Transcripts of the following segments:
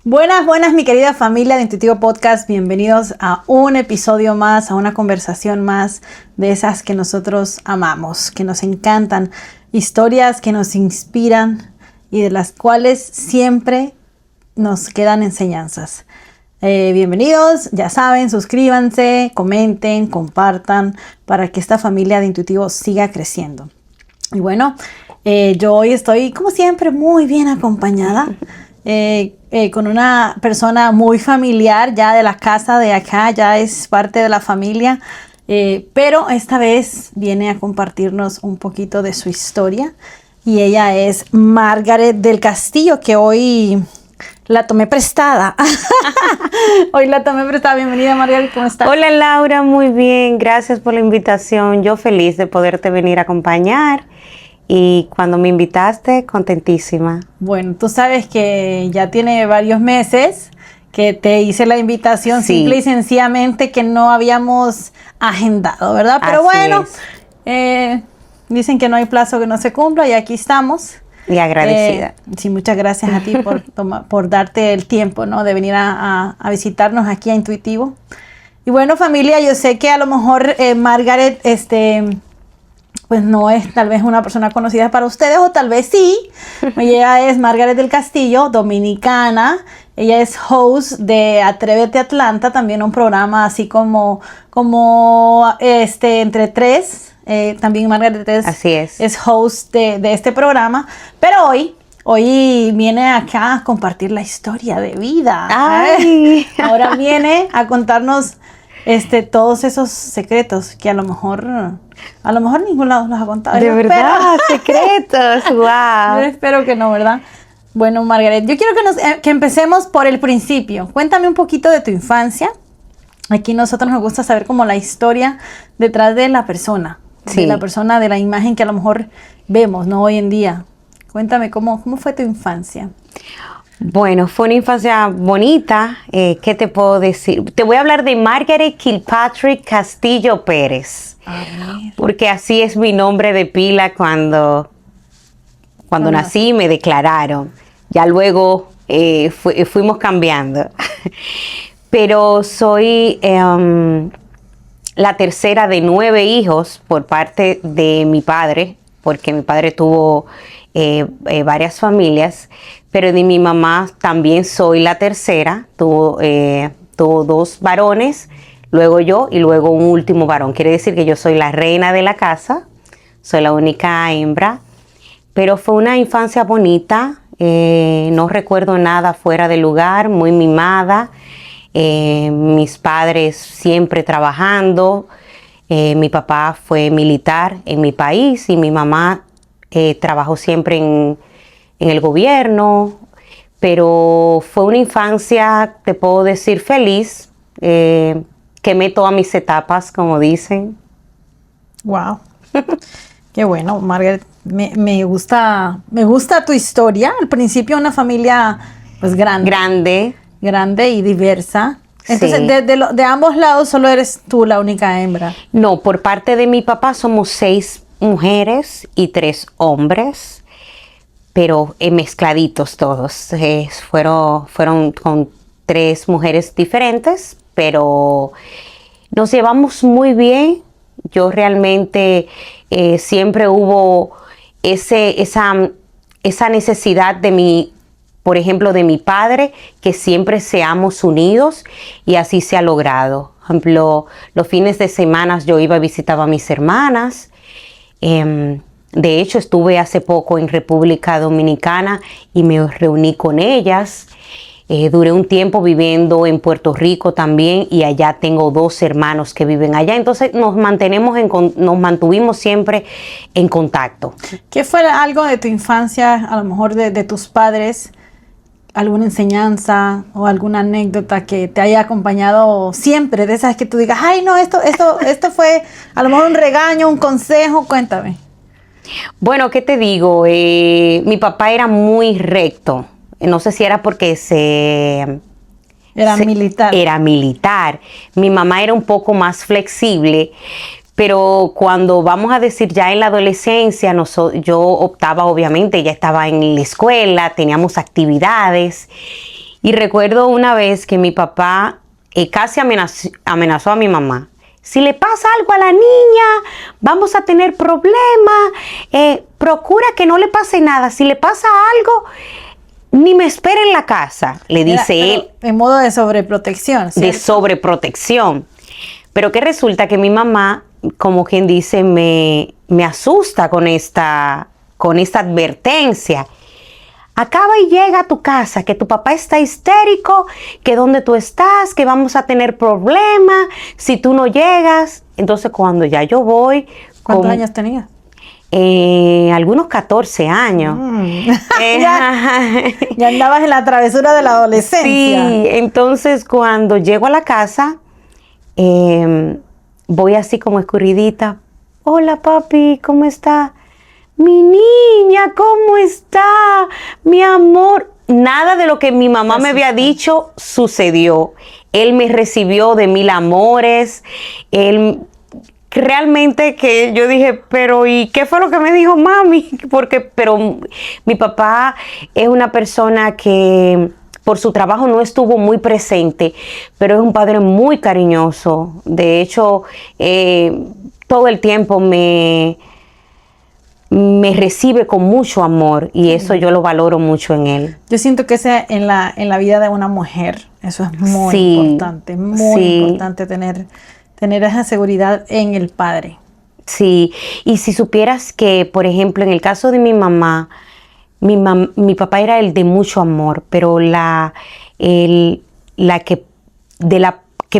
Buenas, buenas, mi querida familia de Intuitivo Podcast. Bienvenidos a un episodio más, a una conversación más de esas que nosotros amamos, que nos encantan. Historias que nos inspiran y de las cuales siempre nos quedan enseñanzas. Bienvenidos, ya saben, suscríbanse, comenten, compartan para que esta familia de Intuitivo siga creciendo. Y bueno, yo hoy estoy, como siempre, muy bien acompañada. Con una persona muy familiar, ya de la casa de acá, ya es parte de la familia, pero esta vez viene a compartirnos un poquito de su historia, y ella es Margaret del Castillo, que hoy la tomé prestada. Hoy la tomé prestada. Bienvenida, Margaret, ¿cómo estás? Hola, Laura, muy bien, gracias por la invitación. Yo feliz de poderte venir a acompañar. Y cuando me invitaste, contentísima. Bueno, tú sabes que ya tiene varios meses que te hice la invitación, Sí. simple y sencillamente que no habíamos agendado, ¿verdad? Pero Así bueno, es. Dicen que no hay plazo que no se cumpla y aquí estamos. Y agradecida. Sí, muchas gracias a ti por darte el tiempo, ¿no? De venir a visitarnos aquí a Intuitivo. Y bueno, familia, yo sé que a lo mejor Margaret, pues no es tal vez una persona conocida para ustedes, o tal vez sí. Ella es Margaret del Castillo, dominicana. Ella es host de Atrévete Atlanta, también un programa así como Entre Tres. También Margaret Así es. es host de este programa. Pero hoy viene acá a compartir la historia de vida. ¡Ay! Ahora viene a contarnos todos esos secretos que a lo mejor ningún lado los ha contado. De Yo verdad, secretos, Yo wow. espero que no, ¿verdad? Bueno, Margaret, yo quiero que empecemos por el principio. Cuéntame un poquito de tu infancia. Aquí a nosotros nos gusta saber como la historia detrás de la persona. Sí. De la persona, de la imagen que a lo mejor vemos, ¿no? Hoy en día. Cuéntame cómo fue tu infancia. Bueno, fue una infancia bonita. ¿Qué te puedo decir? Te voy a hablar de Margaret Kilpatrick Castillo Pérez. A ver. Porque así es mi nombre de pila cuando nací, me declararon. Ya luego fuimos cambiando. Pero soy la tercera de 9 hijos por parte de mi padre, porque mi padre tuvo varias familias, pero de mi mamá también soy la tercera. Tuvo 2 varones, luego yo y luego un último varón. Quiere decir que yo soy la reina de la casa, soy la única hembra, pero fue una infancia bonita. No recuerdo nada fuera de lugar, muy mimada. Mis padres siempre trabajando. Mi papá fue militar en mi país y mi mamá trabajó siempre en el gobierno, pero fue una infancia, te puedo decir, feliz. Quemé todas mis etapas, como dicen. Wow. Qué bueno, Margaret. Me gusta tu historia. Al principio una familia pues grande y diversa. Entonces, Sí. de ambos lados solo eres tú la única hembra. No, por parte de mi papá somos 6 mujeres y 3 hombres, pero mezcladitos todos. Fueron con 3 mujeres diferentes, pero nos llevamos muy bien. Yo realmente siempre hubo esa necesidad por ejemplo, de mi padre, que siempre seamos unidos, y así se ha logrado. Por ejemplo, los fines de semana yo iba y visitaba a mis hermanas. De hecho, estuve hace poco en República Dominicana y me reuní con ellas. Duré un tiempo viviendo en Puerto Rico también, y allá tengo 2 hermanos que viven allá. Entonces nos mantuvimos siempre en contacto. ¿Qué fue algo de tu infancia, a lo mejor de tus padres? ¿Alguna enseñanza o alguna anécdota que te haya acompañado siempre? De esas que tú digas, ay, no, esto fue a lo mejor un regaño, un consejo. Cuéntame. Bueno, ¿qué te digo? Mi papá era muy recto. No sé si era porque Era militar. Era militar. Mi mamá era un poco más flexible, pero cuando vamos a decir ya en la adolescencia, yo optaba, obviamente, ya estaba en la escuela, teníamos actividades, Y recuerdo una vez que mi papá casi amenazó a mi mamá. Si le pasa algo a la niña, vamos a tener problemas. Procura que no le pase nada. Si le pasa algo, ni me espere en la casa, le dice él. En modo de sobreprotección, ¿cierto? De sobreprotección. Pero que resulta que mi mamá, como quien dice, me asusta con esta advertencia. Acaba y llega a tu casa, que tu papá está histérico, que donde tú estás, que vamos a tener problemas si tú no llegas. Entonces, cuando ya yo voy... ¿Cuántos años tenías? Algunos 14 años. Ya andabas en la travesura de la adolescencia. Sí, entonces cuando llego a la casa, voy así como escurridita. Hola, papi, ¿cómo está? Mi niña, ¿cómo está? Mi amor. Nada de lo que mi mamá me había dicho sucedió. Él me recibió de mil amores. Él realmente que yo dije, pero ¿y qué fue lo que me dijo mami? Pero mi papá es una persona que por su trabajo no estuvo muy presente, pero es un padre muy cariñoso. De hecho, todo el tiempo me recibe con mucho amor y eso yo lo valoro mucho en él. Yo siento que ese en la vida de una mujer, eso es muy importante, muy importante tener esa seguridad en el padre. Sí, y si supieras que, por ejemplo, en el caso de mi mamá, mi papá era el de mucho amor, pero la que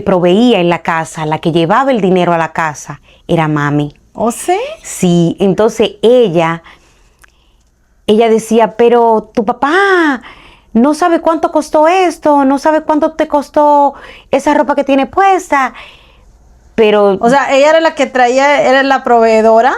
proveía en la casa, la que llevaba el dinero a la casa, era mami. ¿Oh, sí? Sí, entonces ella decía, pero tu papá no sabe cuánto costó esto, no sabe cuánto te costó esa ropa que tiene puesta. Pero, o sea, ella era la que traía, era la proveedora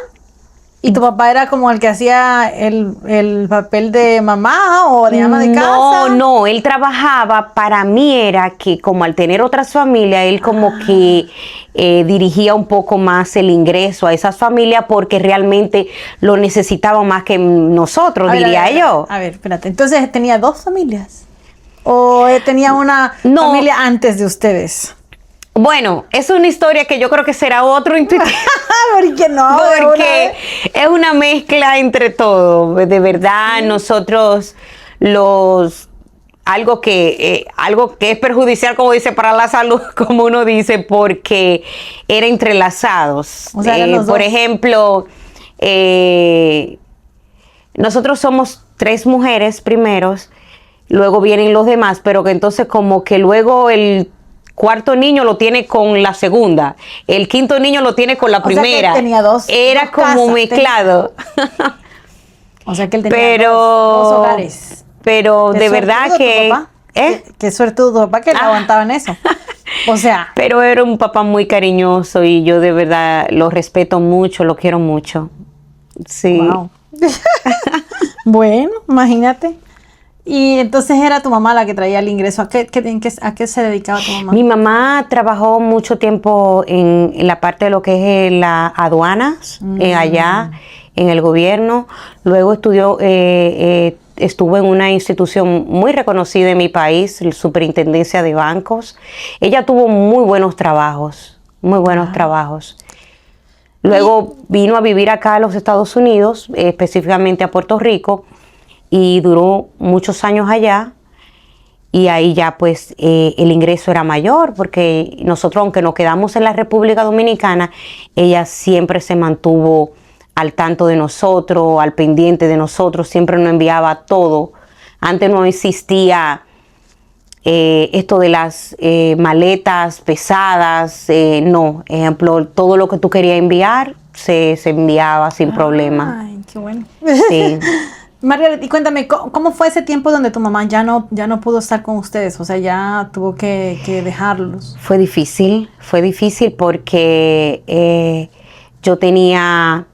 y tu papá era como el que hacía el papel de mamá o de ama de casa. No, él trabajaba, para mí era que como al tener otras familias, él como que dirigía un poco más el ingreso a esas familias porque realmente lo necesitaban más que nosotros, diría yo. A ver, espérate, entonces ¿tenía dos familias? ¿O tenía una familia antes de ustedes? Bueno, es una historia que yo creo que será otro intuitivo. ¿Por qué no? Porque es una mezcla entre todo. De verdad, nosotros algo que es perjudicial, como dice, para la salud, como uno dice, porque era entrelazados. O sea, los por dos. ejemplo, nosotros somos 3 mujeres primeros, luego vienen los demás, pero que entonces como que luego el 4º niño lo tiene con la segunda, el 5º niño lo tiene con la primera. O sea que él tenía dos como casas, mezclado. O sea que él tenía dos hogares. Pero de verdad que... Qué suertudo tu papá que le aguantaban eso. O sea... Pero era un papá muy cariñoso y yo de verdad lo respeto mucho, lo quiero mucho. Sí. Wow. Bueno, imagínate. Y entonces era tu mamá la que traía el ingreso. ¿A qué se dedicaba tu mamá? Mi mamá trabajó mucho tiempo en la parte de lo que es las aduanas, allá en el gobierno. Luego estuvo en una institución muy reconocida en mi país, la Superintendencia de Bancos. Ella tuvo muy buenos trabajos, muy buenos trabajos. Luego vino a vivir acá a los Estados Unidos, específicamente a Puerto Rico, y duró muchos años allá. Y ahí ya pues el ingreso era mayor, porque nosotros, aunque nos quedamos en la República Dominicana, ella siempre se mantuvo al tanto de nosotros, al pendiente de nosotros, siempre nos enviaba todo. Antes no existía esto de las maletas pesadas, no. Ejemplo, todo lo que tú querías enviar se enviaba sin problema. Ay, qué bueno. Sí. Margaret, y cuéntame, ¿cómo fue ese tiempo donde tu mamá ya no pudo estar con ustedes? O sea, ya tuvo que dejarlos. Fue difícil porque yo tenía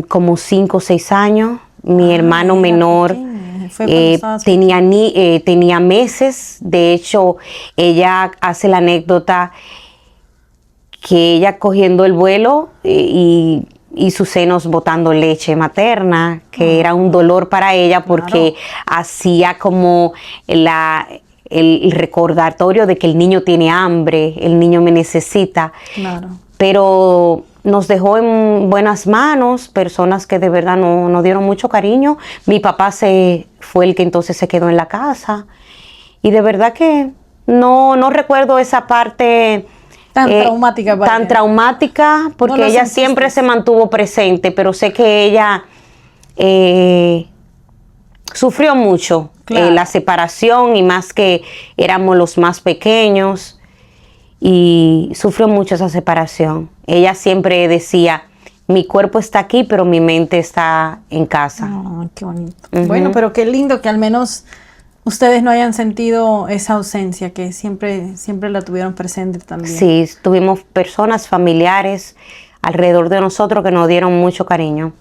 como 5 o 6 años. Mi hermano menor tenía meses. De hecho, ella hace la anécdota que ella cogiendo el vuelo y y sus senos botando leche materna, que era un dolor para ella porque hacía como el recordatorio de que el niño tiene hambre, el niño me necesita. Claro. Pero nos dejó en buenas manos, personas que de verdad no dieron mucho cariño. Mi papá fue el que entonces se quedó en la casa. Y de verdad que no recuerdo esa parte tan traumática. Tan traumática, porque ella siempre se mantuvo presente, pero sé que ella sufrió mucho la separación, y más que éramos los más pequeños, y sufrió mucho esa separación. Ella siempre decía, mi cuerpo está aquí, pero mi mente está en casa. Oh, qué bonito. Bueno, pero qué lindo que al menos ustedes no hayan sentido esa ausencia, que siempre la tuvieron presente también. Sí, tuvimos personas, familiares alrededor de nosotros que nos dieron mucho cariño.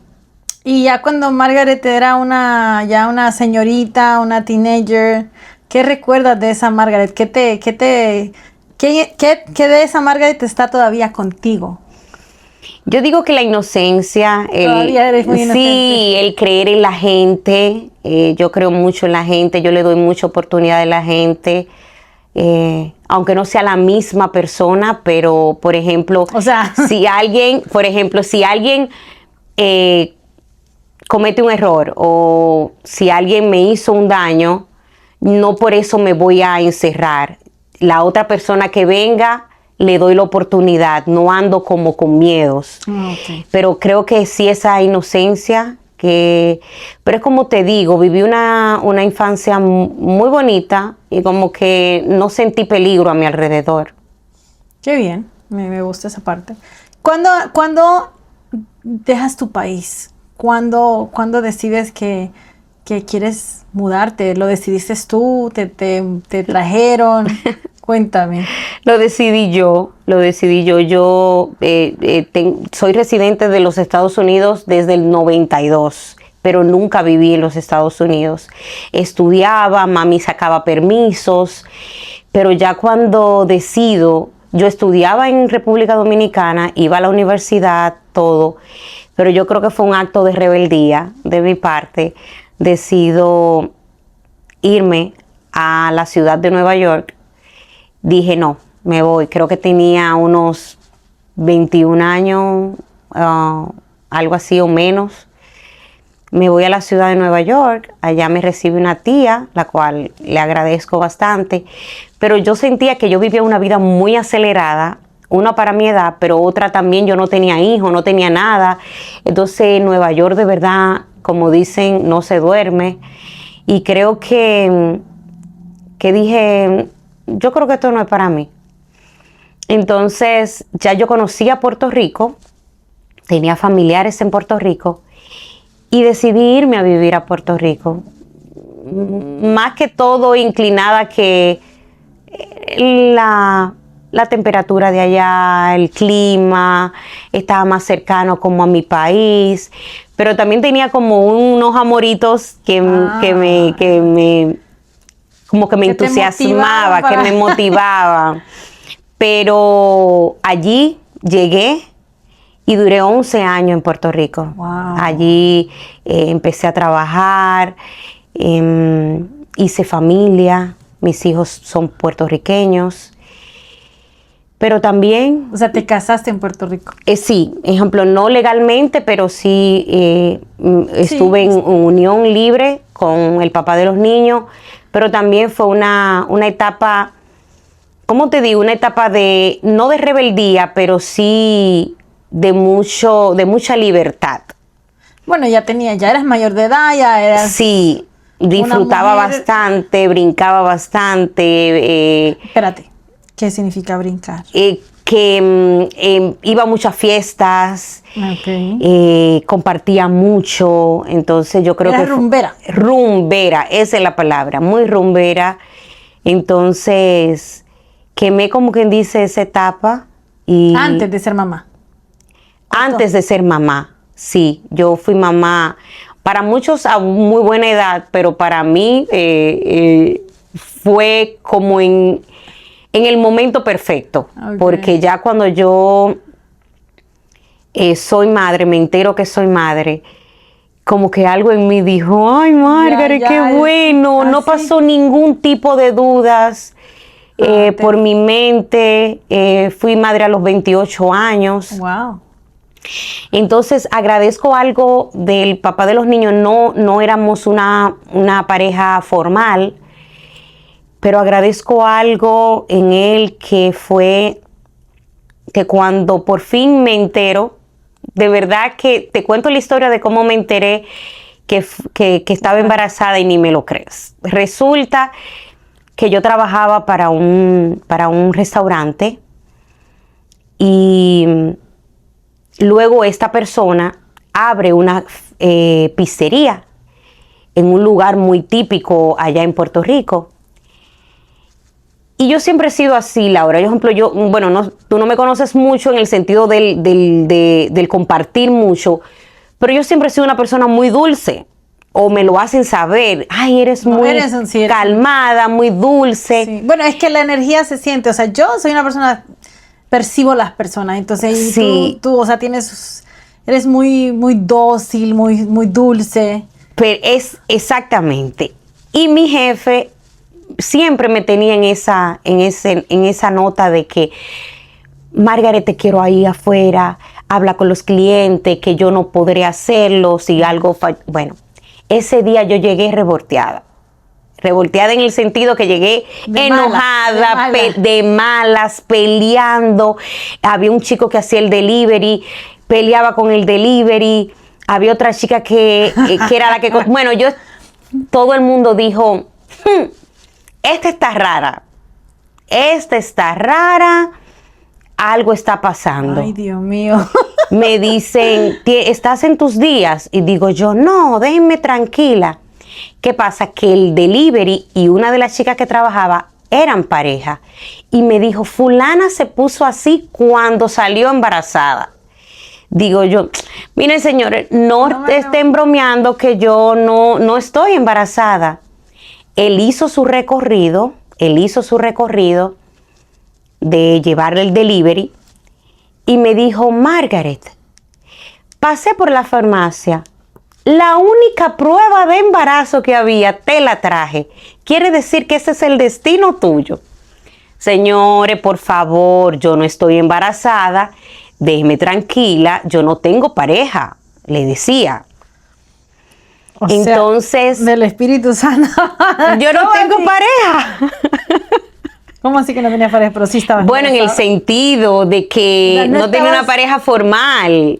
Y ya cuando Margaret era una señorita, una teenager, ¿qué recuerdas de esa Margaret? ¿Qué de esa Margaret está todavía contigo? Yo digo que la inocencia, todavía eres muy inocente. Sí, el creer en la gente. Yo creo mucho en la gente, yo le doy mucha oportunidad a la gente, aunque no sea la misma persona, pero por ejemplo, si alguien comete un error, o si alguien me hizo un daño, no por eso me voy a encerrar. La otra persona que venga, le doy la oportunidad, no ando como con miedos. Okay. Pero creo que sí, esa inocencia, pero es como te digo, viví una infancia muy bonita, y como que no sentí peligro a mi alrededor. Qué bien, me gusta esa parte. ¿Cuándo dejas tu país? ¿Cuándo decides que quieres mudarte? ¿Lo decidiste tú? ¿Te trajeron? Cuéntame. Lo decidí yo. Yo soy residente de los Estados Unidos desde el 92, pero nunca viví en los Estados Unidos. Estudiaba, mami sacaba permisos, pero ya cuando decido, yo estudiaba en República Dominicana, iba a la universidad, todo, pero yo creo que fue un acto de rebeldía de mi parte. Decido irme a la ciudad de Nueva York. Dije, no, me voy. Creo que tenía unos 21 años, algo así o menos. Me voy a la ciudad de Nueva York. Allá me recibe una tía, la cual le agradezco bastante. Pero yo sentía que yo vivía una vida muy acelerada, una para mi edad, pero otra también. Yo no tenía hijos, no tenía nada. Entonces, Nueva York, de verdad, como dicen, no se duerme. Y creo que dije, yo creo que esto no es para mí. Entonces, ya yo conocía Puerto Rico, tenía familiares en Puerto Rico, y decidí irme a vivir a Puerto Rico. Más que todo inclinada que la temperatura de allá, el clima, estaba más cercano como a mi país, pero también tenía como unos amoritos que me entusiasmaba, que me motivaba. Pero allí llegué y duré 11 años en Puerto Rico. Wow. Allí empecé a trabajar, hice familia, mis hijos son puertorriqueños. Pero también... O sea, ¿te casaste en Puerto Rico? Sí, ejemplo, no legalmente, pero sí estuve en unión libre con el papá de los niños, pero también fue una etapa, ¿cómo te digo? Una etapa no de rebeldía, pero sí de mucha libertad. Bueno, ya eras mayor de edad, ya eras... Sí, disfrutaba bastante, brincaba bastante. Espérate, ¿qué significa brincar? Que iba a muchas fiestas, compartía mucho, entonces yo creo que... rumbera. Rumbera, esa es la palabra, muy rumbera. Entonces, quemé, como quien dice, esa etapa. Antes de ser mamá. Antes de ser mamá, sí. Yo fui mamá, para muchos a muy buena edad, pero para mí fue como en el momento perfecto, porque ya cuando yo soy madre, me entero que soy madre, como que algo en mí dijo, ay, Margaret, qué bueno, no pasó ningún tipo de dudas por mi mente. Fui madre a los 28 años. Wow. Entonces agradezco algo del papá de los niños. No éramos una pareja formal, pero agradezco algo en él que fue que cuando por fin me entero, de verdad que te cuento la historia de cómo me enteré que estaba embarazada y ni me lo crees. Resulta que yo trabajaba para un restaurante y luego esta persona abre una pizzería en un lugar muy típico allá en Puerto Rico. Y yo siempre he sido así, Laura. Por ejemplo, tú no me conoces mucho en el sentido del compartir mucho, pero yo siempre he sido una persona muy dulce. O me lo hacen saber. Ay, eres muy calmada, muy dulce. Sí. Bueno, es que la energía se siente. O sea, yo soy una persona, percibo las personas. Entonces, sí. tú o sea, eres muy, muy dócil, muy dulce. Pero es exactamente. Y mi jefe siempre me tenía en esa nota de que, Margaret, te quiero ahí afuera, habla con los clientes, que yo no podré hacerlo si algo falla. Bueno, ese día yo llegué revolteada en el sentido que llegué enojada, de malas, peleando. Había un chico que hacía el delivery, peleaba con el delivery. Había otra chica que era la que... Bueno, todo el mundo dijo, esta está rara, algo está pasando. Ay, Dios mío. Me dicen, ¿estás en tus días? Y digo yo, no, déjenme tranquila. ¿Qué pasa? Que el delivery y una de las chicas que trabajaba eran pareja. Y me dijo, fulana se puso así cuando salió embarazada. Digo yo, miren señores, no estén bromeando que yo no estoy embarazada. Él hizo su recorrido de llevarle el delivery y me dijo, Margaret, pasé por la farmacia, la única prueba de embarazo que había, te la traje. Quiere decir que ese es el destino tuyo. Señores, por favor, yo no estoy embarazada, déjeme tranquila, yo no tengo pareja, le decía. Entonces, del Espíritu Santo. Yo no tengo pareja. ¿Cómo así que no tenía pareja? Pero sí estaba. Bueno, en el sentido de que no tenía una pareja formal.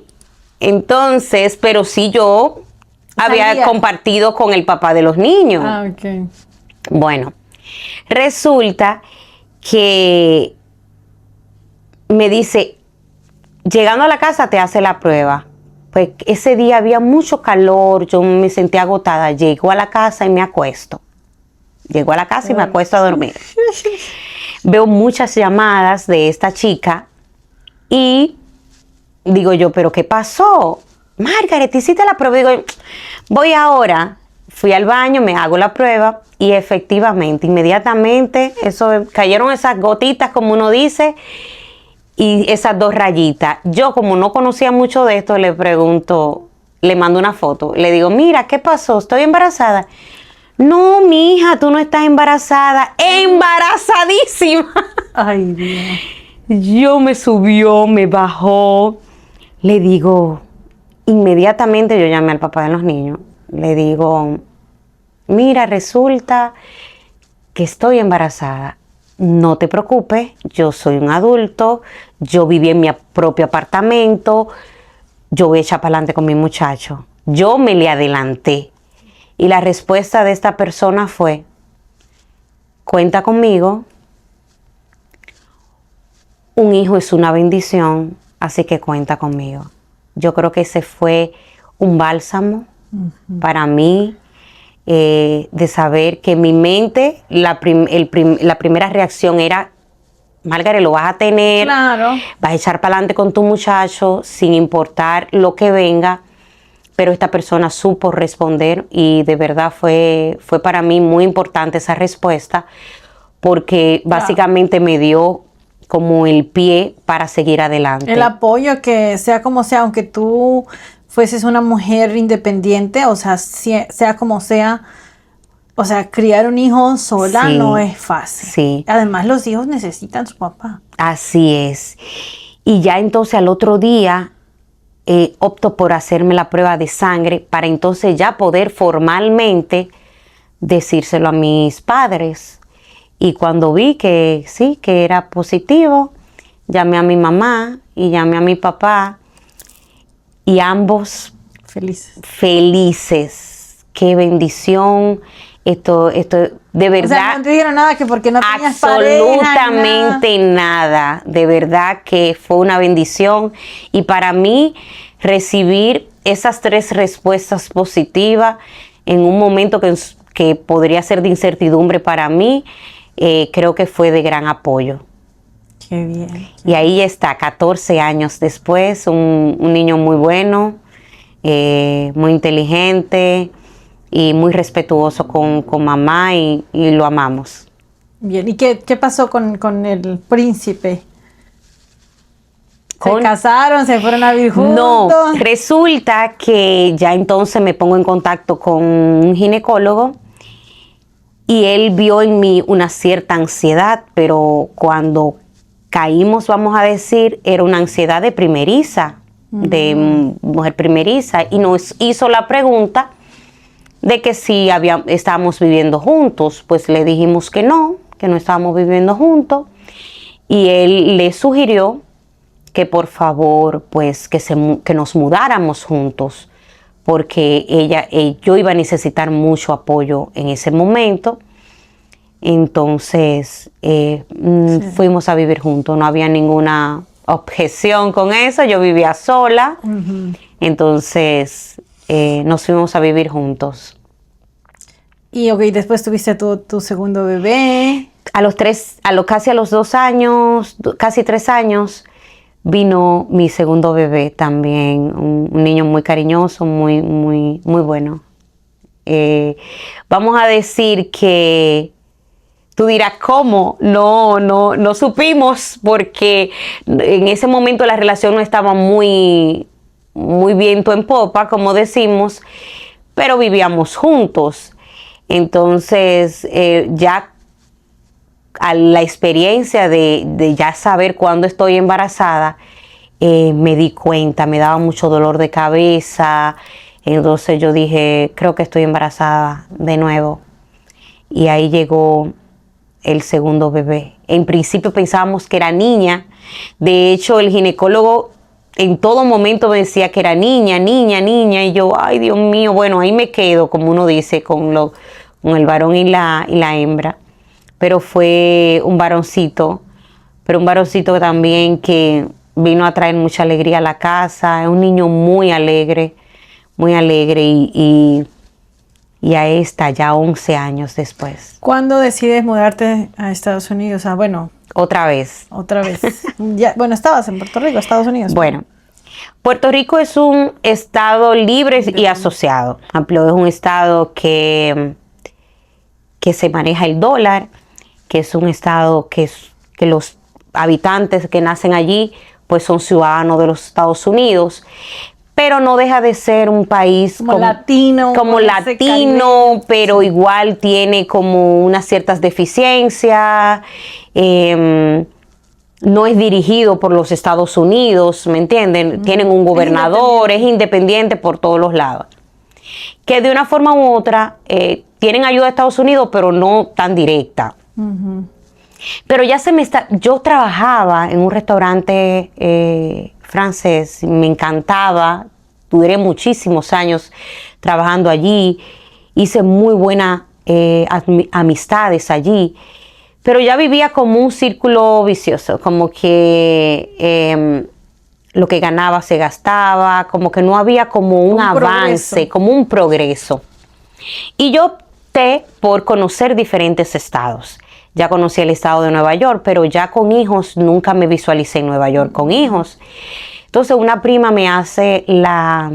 Entonces, pero sí yo había compartido con el papá de los niños. Ah, ok. Bueno, resulta que me dice, llegando a la casa te hace la prueba. Pues ese día había mucho calor, yo me sentía agotada. Llego a la casa y me acuesto. Llego a la casa y me acuesto a dormir. Veo muchas llamadas de esta chica y digo yo, ¿pero qué pasó? Margaret, ¿hiciste la prueba? Digo, voy ahora. Fui al baño, me hago la prueba y efectivamente, inmediatamente, cayeron esas gotitas, como uno dice, y esas 2 rayitas. Yo, como no conocía mucho de esto, le pregunto, le mando una foto. Le digo, mira, ¿qué pasó? ¿Estoy embarazada? No, mi hija, tú no estás embarazada. ¡Embarazadísima! Ay, Dios. Yo me subió, me bajó. Le digo, inmediatamente yo llamé al papá de los niños. Le digo, mira, resulta que estoy embarazada. No te preocupes, yo soy un adulto, yo viví en mi propio apartamento, yo voy a echar para adelante con mi muchacho. Yo me le adelanté. Y la respuesta de esta persona fue, cuenta conmigo, un hijo es una bendición, así que cuenta conmigo. Yo creo que ese fue un bálsamo para mí, de saber que en mi mente la primera reacción era, Margaret, lo vas a tener, claro, vas a echar para adelante con tu muchacho sin importar lo que venga, pero esta persona supo responder y de verdad fue para mí muy importante esa respuesta porque básicamente me dio como el pie para seguir adelante. El apoyo, que sea como sea, aunque tú fueses una mujer independiente, o sea, sea como sea, o sea, criar un hijo sola Sí, no es fácil. sí. Además, los hijos necesitan su papá. Así es. Y ya entonces al otro día opto por hacerme la prueba de sangre para entonces ya poder formalmente decírselo a mis padres. Y cuando vi que sí, que era positivo, llamé a mi mamá y llamé a mi papá y ambos Felices. felices. Qué bendición. Esto, de verdad. O sea, no te dijeron nada que porque no tenías pareja, absolutamente nada. De verdad que fue una bendición. Y para mí, recibir esas 3 respuestas positivas en un momento que podría ser de incertidumbre para mí, creo que fue de gran apoyo. Qué bien. Y ahí está, 14 años después, un niño muy bueno, muy inteligente y muy respetuoso con mamá y lo amamos. Bien, ¿y qué pasó con el príncipe? ¿Se casaron? ¿Se fueron a vivir juntos? No, resulta que ya entonces me pongo en contacto con un ginecólogo y él vio en mí una cierta ansiedad, pero cuando caímos, vamos a decir, era una ansiedad de primeriza, de mujer primeriza, y nos hizo la pregunta de que si estábamos viviendo juntos. Pues le dijimos que no estábamos viviendo juntos, y él le sugirió que por favor, pues que nos mudáramos juntos, porque yo iba a necesitar mucho apoyo en ese momento. Entonces fuimos a vivir juntos, no había ninguna objeción con eso, yo vivía sola, entonces nos fuimos a vivir juntos. Y después tuviste tu segundo bebé. Casi a los 2 años, casi 3 años, vino mi segundo bebé también, un niño muy cariñoso, muy, muy, muy bueno. Vamos a decir que tú dirás, ¿cómo? No supimos, porque en ese momento la relación no estaba muy, muy viento en popa, como decimos, pero vivíamos juntos. Entonces, ya a la experiencia de ya saber cuándo estoy embarazada, me di cuenta, me daba mucho dolor de cabeza. Entonces yo dije, creo que estoy embarazada de nuevo. Y ahí llegó el segundo bebé. En principio pensábamos que era niña. De hecho, el ginecólogo en todo momento me decía que era niña. Y yo, ay, Dios mío, bueno, ahí me quedo, como uno dice, con el varón y la hembra. Pero fue un varoncito, también que vino a traer mucha alegría a la casa. Es un niño muy alegre, y ahí está, ya 11 años después. ¿Cuándo decides mudarte a Estados Unidos? Otra vez. Ya, estabas en Puerto Rico, Estados Unidos. Bueno, Puerto Rico es un estado libre y asociado. Amplio, es un estado que se maneja el dólar, que es un estado que los habitantes que nacen allí pues son ciudadanos de los Estados Unidos, pero no deja de ser un país como latino, pero igual tiene como unas ciertas deficiencias. No es dirigido por los Estados Unidos, ¿me entienden? Tienen un gobernador, es independiente por todos los lados. Que de una forma u otra tienen ayuda de Estados Unidos, pero no tan directa. Pero ya yo trabajaba en un restaurante francés, me encantaba, duré muchísimos años trabajando allí, hice muy buenas amistades allí, pero ya vivía como un círculo vicioso, como que lo que ganaba se gastaba, como que no había como un avance, como un progreso. Y yo opté por conocer diferentes estados. Ya conocí el estado de Nueva York, pero ya con hijos nunca me visualicé en Nueva York con hijos. Entonces una prima me hace la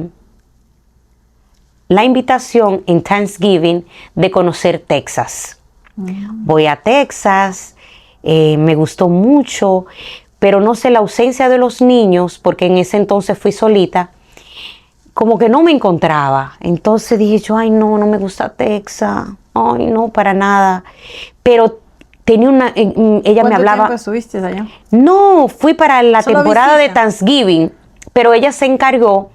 invitación en Thanksgiving de conocer Texas. Voy a Texas, me gustó mucho, pero no sé, la ausencia de los niños, porque en ese entonces fui solita, como que no me encontraba. Entonces dije yo, ay no, no me gusta Texas, ay no, para nada. Pero tenía ella me hablaba. ¿Cuánto tiempo estuviste allá? No, fui para la ¿Solo temporada visita? de Thanksgiving, pero ella se encargó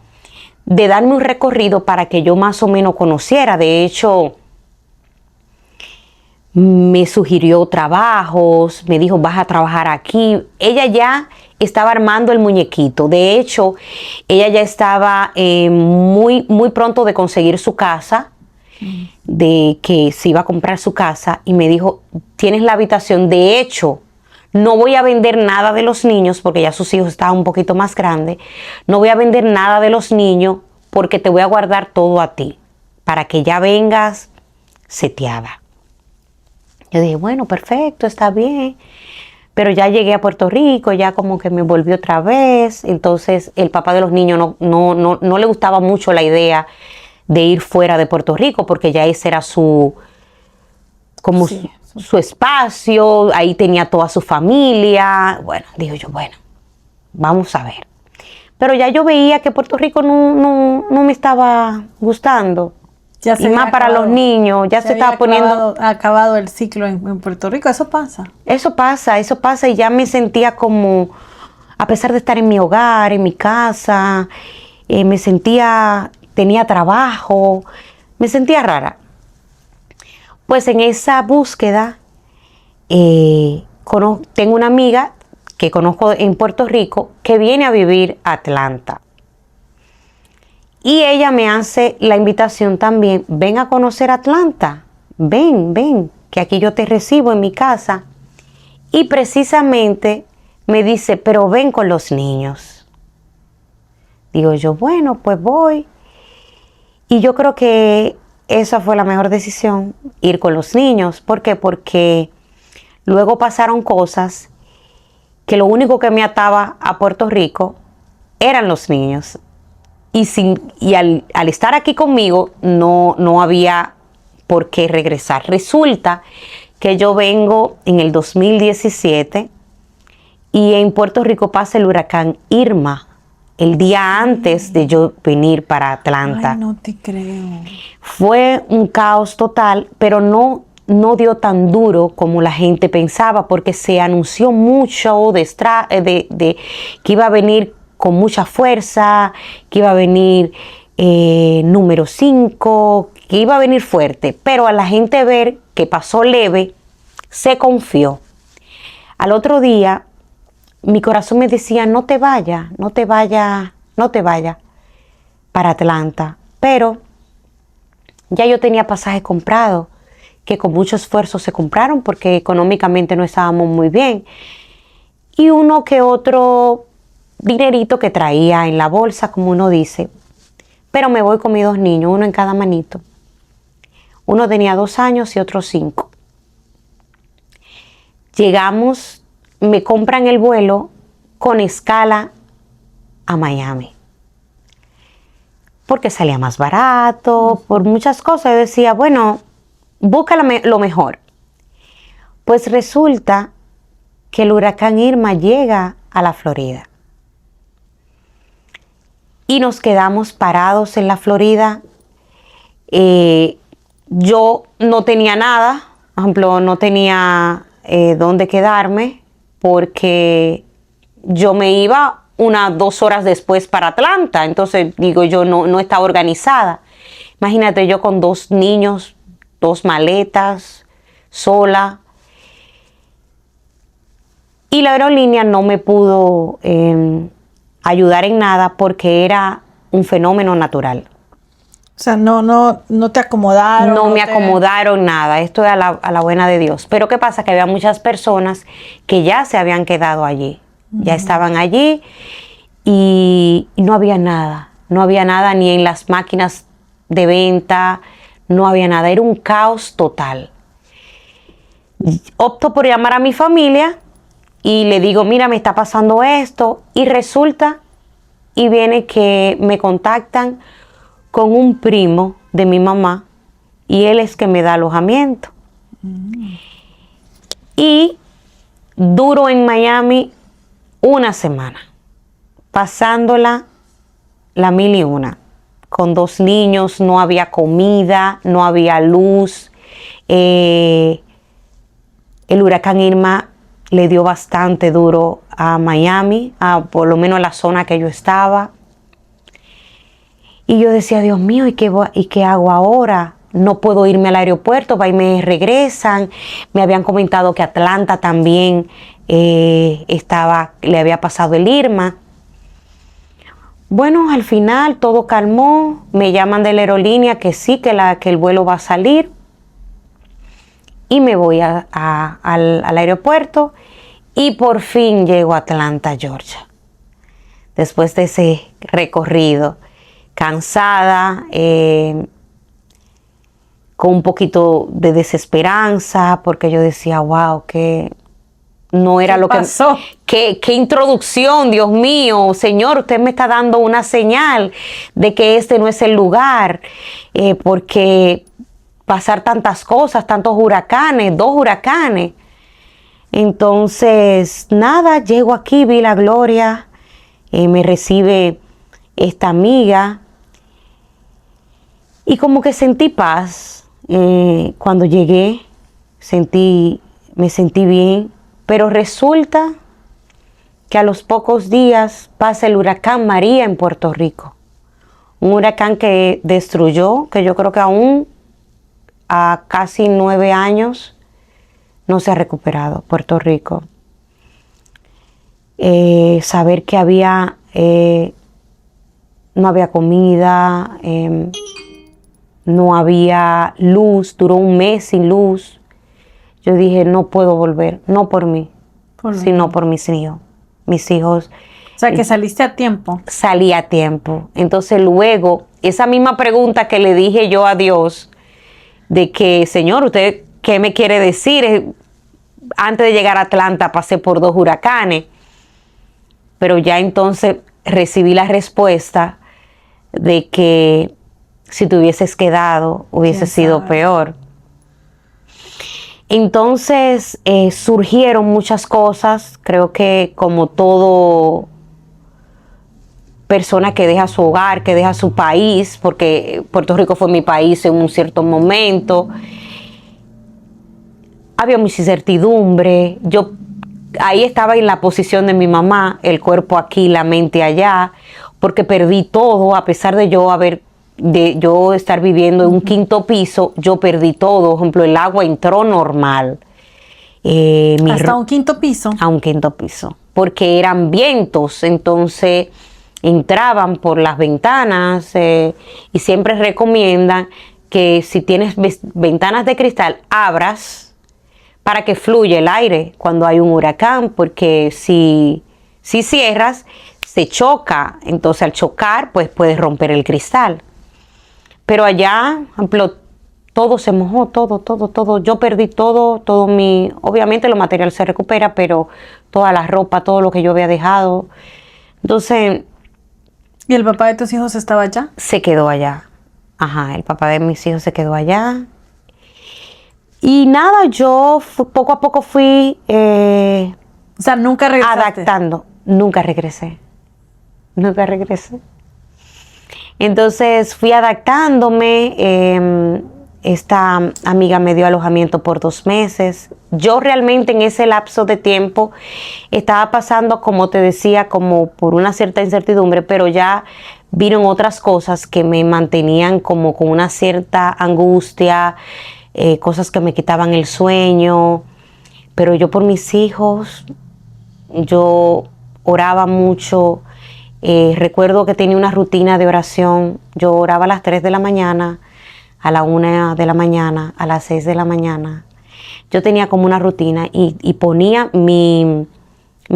de darme un recorrido para que yo más o menos conociera. De hecho, me sugirió trabajos, me dijo, vas a trabajar aquí. Ella ya estaba armando el muñequito. De hecho, ella ya estaba muy, muy pronto de conseguir su casa, de que se iba a comprar su casa, y me dijo, tienes la habitación. De hecho, no voy a vender nada de los niños, porque ya sus hijos estaban un poquito más grandes. No voy a vender nada de los niños, porque te voy a guardar todo a ti, para que ya vengas seteada. Yo dije, bueno, perfecto, está bien. Pero ya llegué a Puerto Rico, ya como que me volví otra vez. Entonces el papá de los niños no le gustaba mucho la idea de ir fuera de Puerto Rico, porque ya ese era su espacio, ahí tenía toda su familia. Bueno, digo yo, bueno, vamos a ver. Pero ya yo veía que Puerto Rico no me estaba gustando. Ya se y más había para acabado. los niños, ya se estaba poniendo. Acabado el ciclo en Puerto Rico, eso pasa. Eso pasa y ya me sentía como, a pesar de estar en mi hogar, en mi casa, tenía trabajo, me sentía rara. Pues en esa búsqueda, tengo una amiga que conozco en Puerto Rico que viene a vivir a Atlanta. Y ella me hace la invitación también, ven a conocer Atlanta, ven, que aquí yo te recibo en mi casa. Y precisamente me dice, pero ven con los niños. Digo yo, bueno, pues voy. Y yo creo que esa fue la mejor decisión, ir con los niños. ¿Por qué? Porque luego pasaron cosas que lo único que me ataba a Puerto Rico eran los niños. Y al estar aquí conmigo no había por qué regresar. Resulta que yo vengo en el 2017 y en Puerto Rico pasa el huracán Irma el día antes de yo venir para Atlanta. Ay, no te creo. Fue un caos total, pero no dio tan duro como la gente pensaba, porque se anunció mucho de que iba a venir con mucha fuerza, que iba a venir número 5, que iba a venir fuerte. Pero a la gente ver que pasó leve, se confió. Al otro día, mi corazón me decía, no te vayas para Atlanta. Pero ya yo tenía pasajes comprados, que con mucho esfuerzo se compraron, porque económicamente no estábamos muy bien. Y uno que otro dinerito que traía en la bolsa, como uno dice. Pero me voy con mis 2 niños, uno en cada manito. Uno tenía 2 años y otro 5. Llegamos, me compran el vuelo con escala a Miami. Porque salía más barato, por muchas cosas. Yo decía, bueno, busca lo mejor. Pues resulta que el huracán Irma llega a la Florida. Y nos quedamos parados en la Florida. Yo no tenía nada, por ejemplo, no tenía dónde quedarme, porque yo me iba 2 horas después para Atlanta. Entonces, digo, yo no estaba organizada. Imagínate, yo con 2 niños, 2 maletas, sola. Y la aerolínea no me pudo ayudar en nada, porque era un fenómeno natural. O sea, no te acomodaron. No me acomodaron nada. Esto es a la buena de Dios. Pero ¿qué pasa? Que había muchas personas que ya se habían quedado allí. Ya estaban allí y no había nada. No había nada ni en las máquinas de venta. No había nada. Era un caos total. Opto por llamar a mi familia y le digo, mira, me está pasando esto. Y resulta, y viene que me contactan con un primo de mi mamá, y él es que me da alojamiento. Y Duro en Miami una semana, pasándola la mil y una. Con 2 niños, no había comida, no había luz. El huracán Irma le dio bastante duro a Miami, por lo menos a la zona que yo estaba. Y yo decía, Dios mío, ¿y qué hago ahora? No puedo irme al aeropuerto, va y me regresan. Me habían comentado que Atlanta también le había pasado el Irma. Bueno, al final todo calmó, me llaman de la aerolínea que sí, que el vuelo va a salir y me voy al aeropuerto y por fin llego a Atlanta, Georgia. Después de ese recorrido, cansada, con un poquito de desesperanza, porque yo decía, wow, que no era lo que pasó. Qué introducción, Dios mío, Señor, usted me está dando una señal de que este no es el lugar, porque pasar tantas cosas, tantos huracanes, 2 huracanes. Entonces, nada, llego aquí, vi la gloria, me recibe esta amiga y como que sentí paz. Cuando llegué, me sentí bien. Pero resulta que a los pocos días pasa el huracán María en Puerto Rico. Un huracán que destruyó, que yo creo que aún a casi 9 años no se ha recuperado Puerto Rico. Saber que no había comida, no había luz, duró un mes sin luz. Yo dije, no puedo volver, no por mí, sino por mis hijos. Mis hijos. O sea, que saliste a tiempo. Salí a tiempo. Entonces luego, esa misma pregunta que le dije yo a Dios, de que, Señor, ¿usted qué me quiere decir? Antes de llegar a Atlanta pasé por 2 huracanes, pero ya entonces recibí la respuesta de que si te hubieses quedado hubiese sido peor. Entonces surgieron muchas cosas, creo que como todo persona que deja su hogar, que deja su país, porque Puerto Rico fue mi país en un cierto momento, había mucha incertidumbre, yo ahí estaba en la posición de mi mamá, el cuerpo aquí, la mente allá, porque perdí todo, a pesar de yo estar viviendo en un 5º piso, yo perdí todo. Por ejemplo, el agua entró normal. ¿Hasta un 5º piso? A un 5º piso. Porque eran vientos, entonces entraban por las ventanas y siempre recomiendan que si tienes ventanas de cristal, abras para que fluya el aire cuando hay un huracán, porque si cierras, se choca. Entonces al chocar, pues puedes romper el cristal. Pero allá, por ejemplo, todo se mojó, todo. Yo perdí todo obviamente lo material se recupera, pero toda la ropa, todo lo que yo había dejado. Entonces. ¿Y el papá de tus hijos estaba allá? Se quedó allá. Ajá, el papá de mis hijos se quedó allá. Y nada, yo poco a poco fui. O sea, nunca regresaste. Adaptando. Nunca regresé. Entonces fui adaptándome, esta amiga me dio alojamiento por 2 meses. Yo realmente en ese lapso de tiempo estaba pasando, como te decía, como por una cierta incertidumbre, pero ya vieron otras cosas que me mantenían como con una cierta angustia, cosas que me quitaban el sueño. Pero yo por mis hijos, yo oraba mucho. Recuerdo que tenía una rutina de oración. Yo oraba a las 3 de la mañana, a la 1 de la mañana, a las 6 de la mañana. Yo tenía como una rutina y ponía mi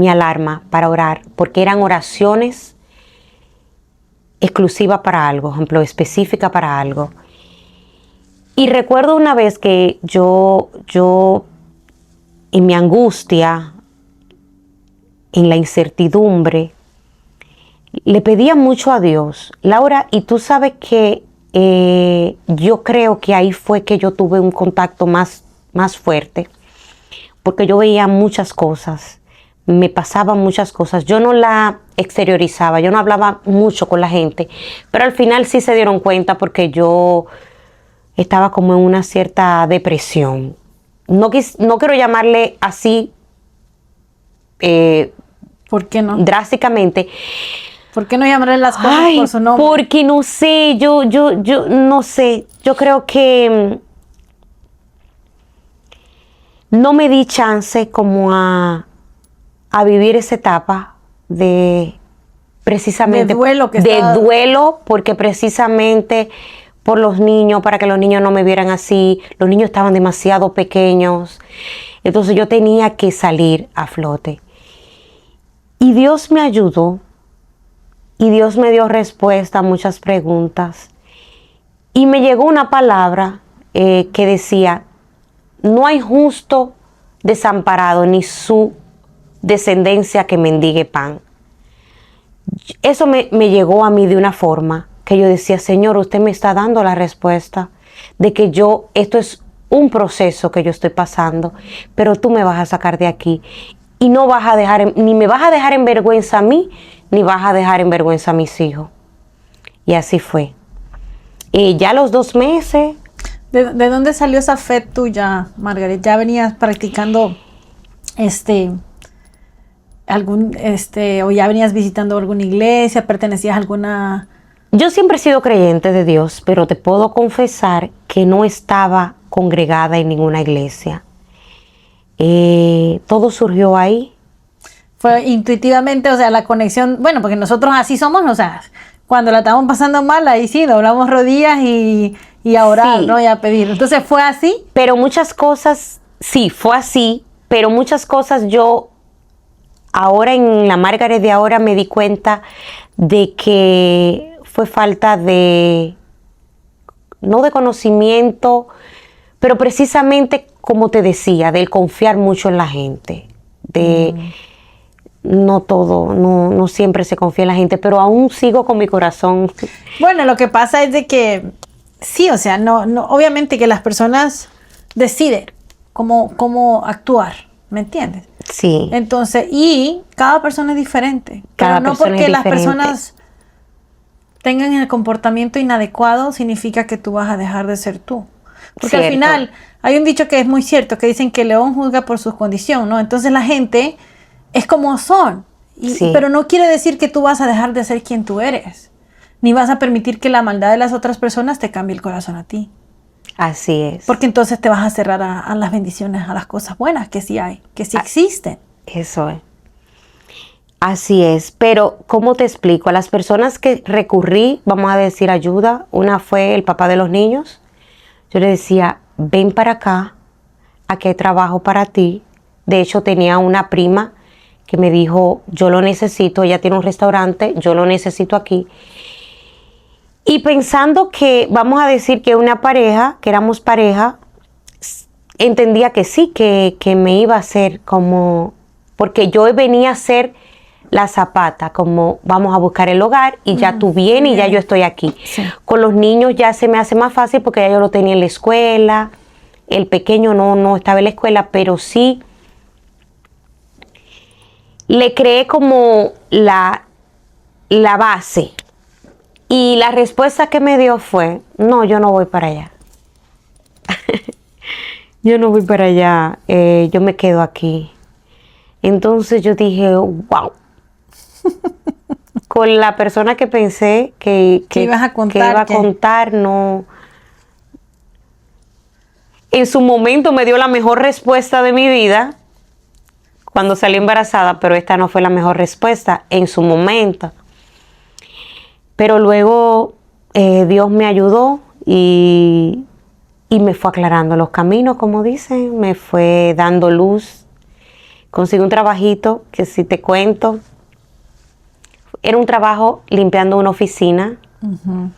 alarma para orar, porque eran oraciones exclusivas para algo, por ejemplo, específica para algo. Y recuerdo una vez que yo en mi angustia, en la incertidumbre, le pedía mucho a Dios. Laura, y tú sabes que yo creo que ahí fue que yo tuve un contacto más fuerte, porque yo veía muchas cosas, me pasaban muchas cosas. Yo no la exteriorizaba, yo no hablaba mucho con la gente, pero al final sí se dieron cuenta porque yo estaba como en una cierta depresión. No quiero llamarle así ¿Por qué no? drásticamente. ¿Por qué no llamarle las cosas por su nombre? Porque no sé, yo no sé, yo creo que no me di chance como a vivir esa etapa de precisamente de duelo, porque precisamente por los niños, para que los niños no me vieran así, los niños estaban demasiado pequeños, entonces yo tenía que salir a flote. Y Dios me ayudó, y Dios me dio respuesta a muchas preguntas, y me llegó una palabra que decía, no hay justo desamparado, ni su descendencia que mendigue pan. Eso me llegó a mí de una forma que yo decía, Señor, usted me está dando la respuesta de que esto es un proceso que yo estoy pasando, pero tú me vas a sacar de aquí y no vas a dejar, ni me vas a dejar en vergüenza a mí, ni vas a dejar en vergüenza a mis hijos. Y así fue. Ya a los 2 meses... ¿De dónde salió esa fe tuya, Margaret? ¿Ya venías practicando o ya venías visitando alguna iglesia, pertenecías a alguna? Yo siempre he sido creyente de Dios, pero te puedo confesar que no estaba congregada en ninguna iglesia. Todo surgió ahí. Fue intuitivamente, o sea, la conexión, bueno, porque nosotros así somos, o sea, cuando la estamos pasando mal, ahí sí, doblamos rodillas y a orar, sí, ¿no? Y a pedir. Entonces, ¿fue así? Pero muchas cosas, sí, fue así, pero muchas cosas yo, ahora en la Margaret de ahora me di cuenta de que fue falta de, no de conocimiento, pero precisamente, como te decía, del confiar mucho en la gente, no siempre se confía en la gente, pero aún sigo con mi corazón. Bueno, lo que pasa es de que sí, o sea, no, obviamente que las personas deciden cómo actuar, ¿me entiendes? Sí. Entonces, y cada persona es diferente. Cada pero no persona porque es las diferente. personas tengan el comportamiento inadecuado significa que tú vas a dejar de ser tú. Porque Cierto. al final hay un dicho que es muy cierto, que dicen que el león juzga por su condición, ¿no? Entonces la gente es como son. Sí. Pero no quiere decir que tú vas a dejar de ser quien tú eres. Ni vas a permitir que la maldad de las otras personas te cambie el corazón a ti. Así es. Porque entonces te vas a cerrar a las bendiciones, a las cosas buenas que sí hay, que sí existen. Eso es. Así es. Pero, ¿cómo te explico? A las personas que recurrí, vamos a decir, ayuda, una fue el papá de los niños. Yo le decía, ven para acá, aquí hay trabajo para ti. De hecho, tenía una prima que me dijo, yo lo necesito, ella tiene un restaurante, yo lo necesito aquí. Y pensando que, vamos a decir que una pareja, que éramos pareja, entendía que sí, que me iba a hacer como, porque yo venía a ser la zapata, como vamos a buscar el hogar y ya tú vienes y ya yo estoy aquí. Sí. Con los niños ya se me hace más fácil porque ya yo lo tenía en la escuela, el pequeño no estaba en la escuela, pero sí le creé como la base. Y la respuesta que me dio fue, no, yo no voy para allá. Yo no voy para allá, yo me quedo aquí. Entonces yo dije, wow. Con la persona que pensé que ibas a contar, que iba a contar, no. En su momento me dio la mejor respuesta de mi vida cuando salí embarazada, pero esta no fue la mejor respuesta en su momento. Pero luego Dios me ayudó y me fue aclarando los caminos, como dicen, me fue dando luz. Conseguí un trabajito que si te cuento, era un trabajo limpiando una oficina. Uh-huh.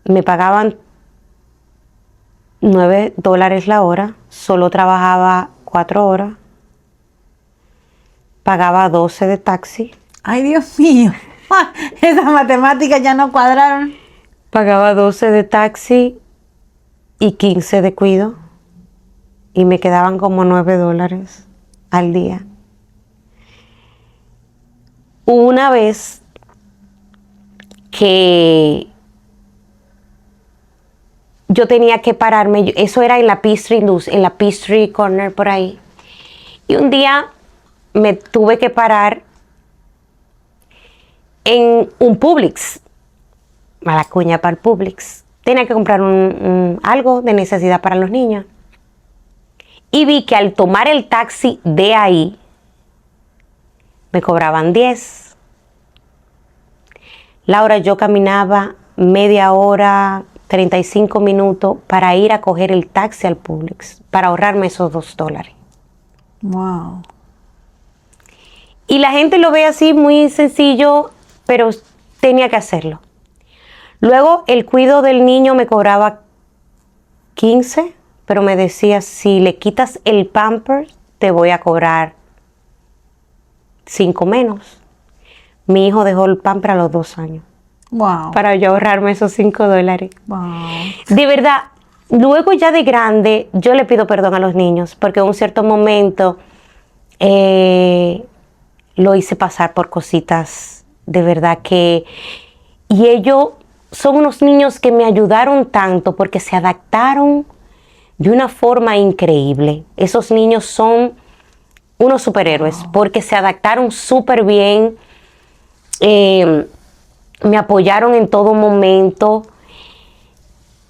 Me pagaban $9 la hora, solo trabajaba 4 horas, pagaba 12 de taxi. Ay, Dios mío, esas matemáticas ya no cuadraron. Pagaba 12 de taxi y 15 de cuido. y me quedaban como $9 al día. Una vez que yo tenía que pararme, eso era en la Peachtree Corner por ahí. Y un día me tuve que parar en un Publix, mala cuña para el Publix. Tenía que comprar algo de necesidad para los niños. Y vi que al tomar el taxi de ahí, me cobraban 10. Laura, yo caminaba media hora, 35 minutos para ir a coger el taxi al Publix, para ahorrarme esos $2. Wow. Y la gente lo ve así muy sencillo, pero tenía que hacerlo. Luego el cuido del niño me cobraba 15, pero me decía, si le quitas el pamper, te voy a cobrar 5 menos. Mi hijo dejó el pamper a los 2 años. Wow. Para yo ahorrarme esos $5. Wow. De verdad, luego ya de grande, yo le pido perdón a los niños, porque en un cierto momento lo hice pasar por cositas de verdad que... Y ellos son unos niños que me ayudaron tanto porque se adaptaron de una forma increíble. Esos niños son unos superhéroes porque se adaptaron súper bien. Me apoyaron en todo momento.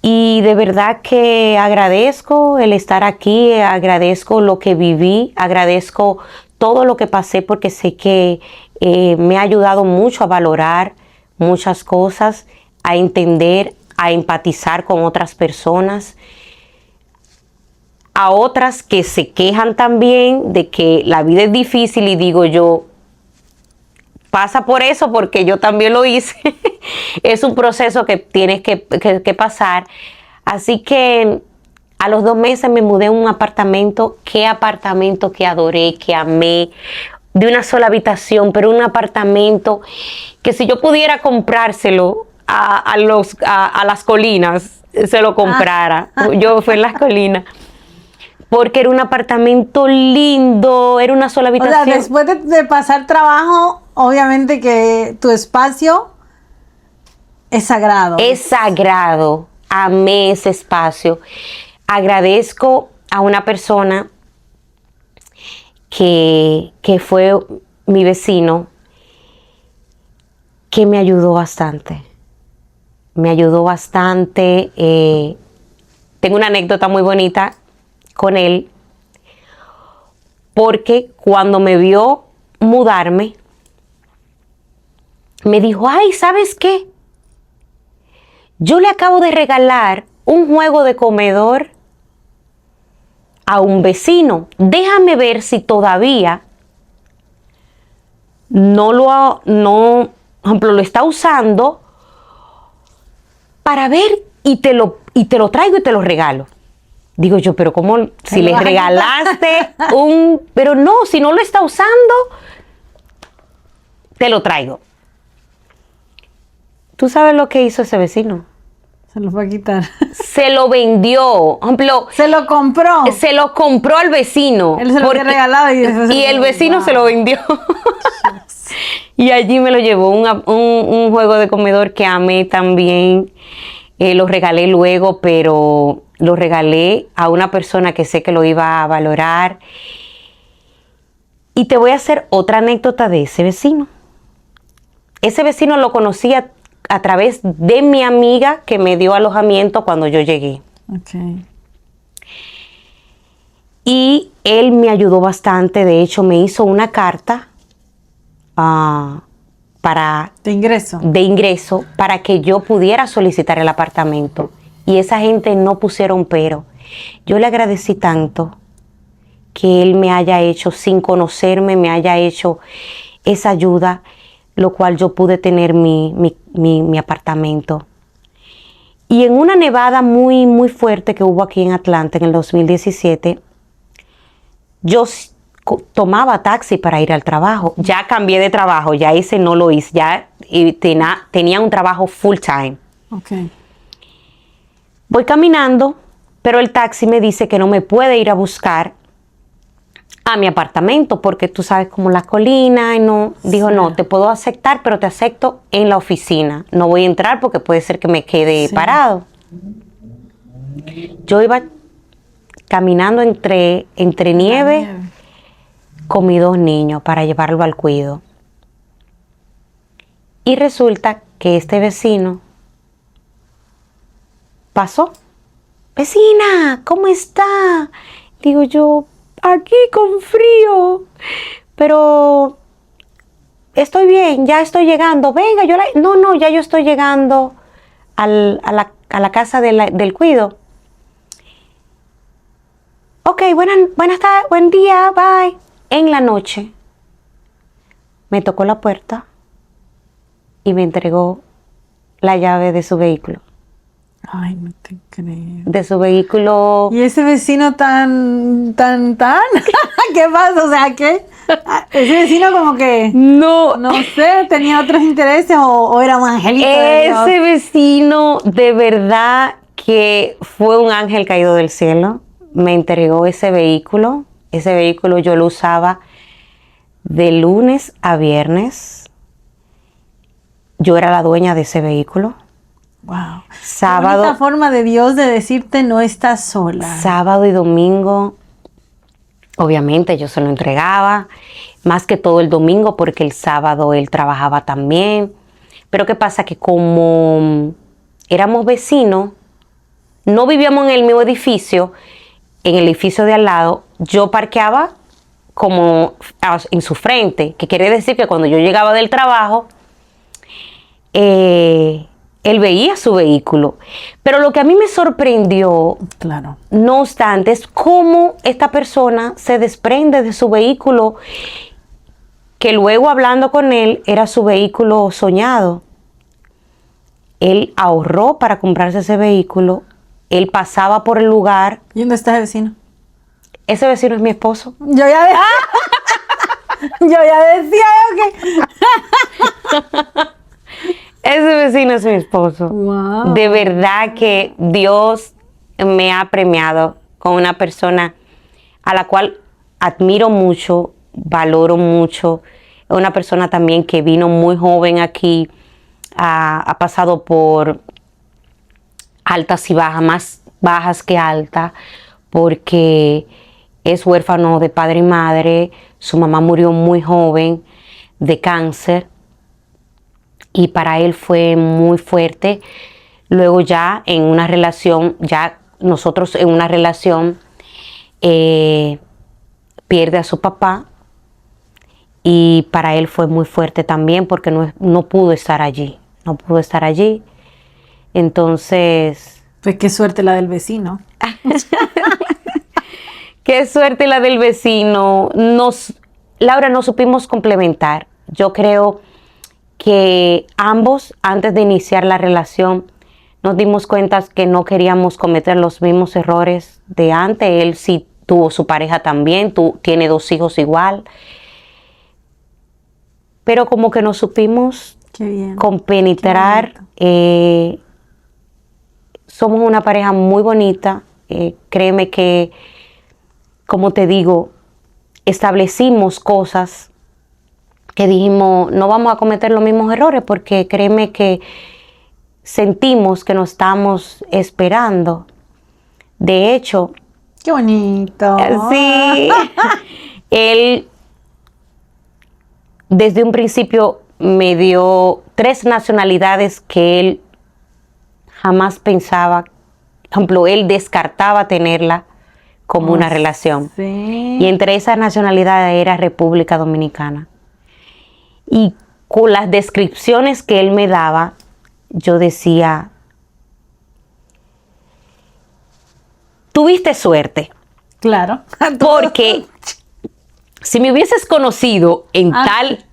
Y de verdad que agradezco el estar aquí, agradezco lo que viví, agradezco todo lo que pasé porque sé que me ha ayudado mucho a valorar muchas cosas, a entender, a empatizar con otras personas, a otras que se quejan también de que la vida es difícil y digo yo, pasa por eso porque yo también lo hice. Es un proceso que tienes que pasar. Así que a los 2 meses me mudé a un apartamento. Qué apartamento que adoré, que amé. De una sola habitación, pero un apartamento que si yo pudiera comprárselo a las colinas, se lo comprara. Yo fui en las colinas. Porque era un apartamento lindo, era una sola habitación. O sea, después de pasar trabajo, obviamente que tu espacio es sagrado. Es sagrado. Amé ese espacio. Agradezco a una persona que fue mi vecino, que me ayudó bastante. Me ayudó bastante. Tengo una anécdota muy bonita con él, porque cuando me vio mudarme, me dijo, ay, ¿sabes qué? Yo le acabo de regalar un juego de comedor a un vecino. Déjame ver si todavía por ejemplo, lo está usando para ver y te lo traigo y te lo regalo. Digo yo, pero ¿cómo? Si le regalaste pero no, si no lo está usando, te lo traigo. ¿Tú sabes lo que hizo ese vecino? Se lo fue a quitar. Se lo vendió. Por ejemplo, se lo compró. Se lo compró al vecino. Él se lo había regalado y el vecino se lo vendió. Y allí me lo llevó un juego de comedor que amé también. Lo regalé luego, pero lo regalé a una persona que sé que lo iba a valorar. Y te voy a hacer otra anécdota de ese vecino. Ese vecino lo conocía a través de mi amiga que me dio alojamiento cuando yo llegué. Okay. Y él me ayudó bastante. De hecho, me hizo una carta de ingreso para que yo pudiera solicitar el apartamento. Y esa gente no pusieron pero. Yo le agradecí tanto que él me haya hecho, sin conocerme, me haya hecho esa ayuda, lo cual yo pude tener mi apartamento. Y en una nevada muy, muy fuerte que hubo aquí en Atlanta en el 2017, yo tomaba taxi para ir al trabajo. Ya cambié de trabajo, ya ese no lo hice, ya tenía un trabajo full time. Okay. Voy caminando Pero el taxi me dice que no me puede ir a buscar a mi apartamento porque tú sabes como la colina y no. Dijo, no, te puedo aceptar, pero te acepto en la oficina. No voy a entrar porque puede ser que me quede parado. Yo iba caminando entre nieve con mis 2 niños para llevarlo al cuido. Y resulta que este vecino pasó. Vecina, ¿cómo está? Digo yo, aquí con frío, pero estoy bien, ya estoy llegando. Venga, no, ya yo estoy llegando a la casa del cuido. Ok, buenas tardes, buen día, bye. En la noche me tocó la puerta y me entregó la llave de su vehículo. Ay, no te creo. De su vehículo. ¿Y ese vecino tan? ¿Qué pasa? O sea, ¿qué? Ese vecino como que, No sé, tenía otros intereses o era un angelito de Dios. Ese vecino de verdad que fue un ángel caído del cielo. Me entregó ese vehículo. Ese vehículo yo lo usaba de lunes a viernes. Yo era la dueña de ese vehículo. Wow. Sábado. Qué bonita forma de Dios de decirte no estás sola. Sábado y domingo, obviamente yo se lo entregaba, más que todo el domingo porque el sábado él trabajaba también. Pero ¿qué pasa? Que como éramos vecinos, no vivíamos en el mismo edificio, en el edificio de al lado, yo parqueaba como en su frente, que quiere decir que cuando yo llegaba del trabajo, él veía su vehículo. Pero lo que a mí me sorprendió, claro, no obstante, es cómo esta persona se desprende de su vehículo, que luego hablando con él, era su vehículo soñado. Él ahorró para comprarse ese vehículo. Él pasaba por el lugar. ¿Y dónde está ese vecino? Ese vecino es mi esposo. Yo ya decía que... Ese vecino es mi esposo. Wow. De verdad que Dios me ha premiado con una persona a la cual admiro mucho, valoro mucho. Es una persona también que vino muy joven aquí, ha pasado por altas y bajas, más bajas que altas, porque es huérfano de padre y madre. Su mamá murió muy joven de cáncer. Y para él fue muy fuerte. Luego ya en una relación, ya nosotros en una relación, pierde a su papá. Y para él fue muy fuerte también porque no pudo estar allí. No pudo estar allí. Entonces... Pues qué suerte la del vecino. Qué suerte la del vecino. Laura, nos supimos complementar. Yo creo que ambos, antes de iniciar la relación, nos dimos cuenta que no queríamos cometer los mismos errores de antes. Él sí tuvo su pareja también, tiene 2 hijos igual. Pero como que nos supimos compenetrar. Somos una pareja muy bonita. Créeme que, como te digo, establecimos cosas que dijimos, no vamos a cometer los mismos errores, porque créeme que sentimos que nos estamos esperando. De hecho... ¡Qué bonito! Sí. Él, desde un principio, me dio 3 nacionalidades que él jamás pensaba. Por ejemplo, él descartaba tenerla como una relación. Sí. Y entre esas nacionalidades era República Dominicana. Y con las descripciones que él me daba, yo decía, tuviste suerte. Claro. Porque si me hubieses conocido en tal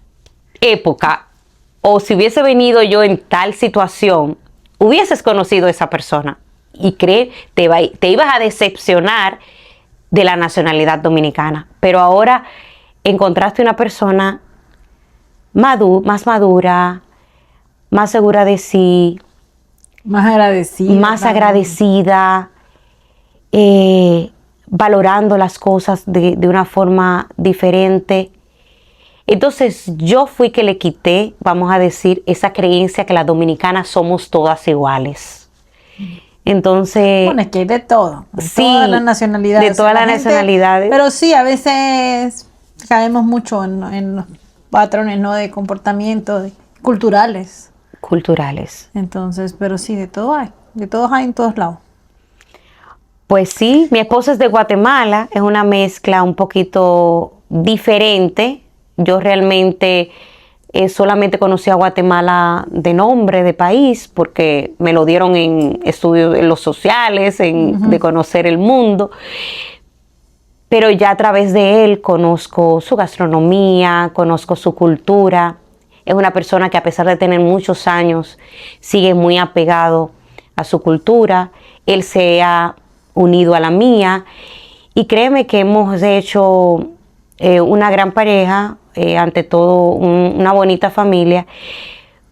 época, o si hubiese venido yo en tal situación, hubieses conocido a esa persona. Y te ibas a decepcionar de la nacionalidad dominicana. Pero ahora encontraste una persona más madura, más segura de sí, más agradecida. más agradecida, valorando las cosas de una forma diferente. Entonces yo fui que le quité, vamos a decir, esa creencia que las dominicanas somos todas iguales. Entonces... Bueno, es que hay de todo, de sí, todas las nacionalidades. de todas las nacionalidades. Pero sí, a veces caemos mucho en los patrones, ¿no? De comportamiento culturales. Culturales. Entonces, pero sí, de todo hay en todos lados. Pues sí, mi esposo es de Guatemala, es una mezcla un poquito diferente. Yo realmente solamente conocí a Guatemala de nombre, de país, porque me lo dieron en estudios en los sociales, de conocer el mundo. Pero ya a través de él conozco su gastronomía, conozco su cultura. Es una persona que a pesar de tener muchos años, sigue muy apegado a su cultura. Él se ha unido a la mía y créeme que hemos hecho una gran pareja, ante todo una bonita familia.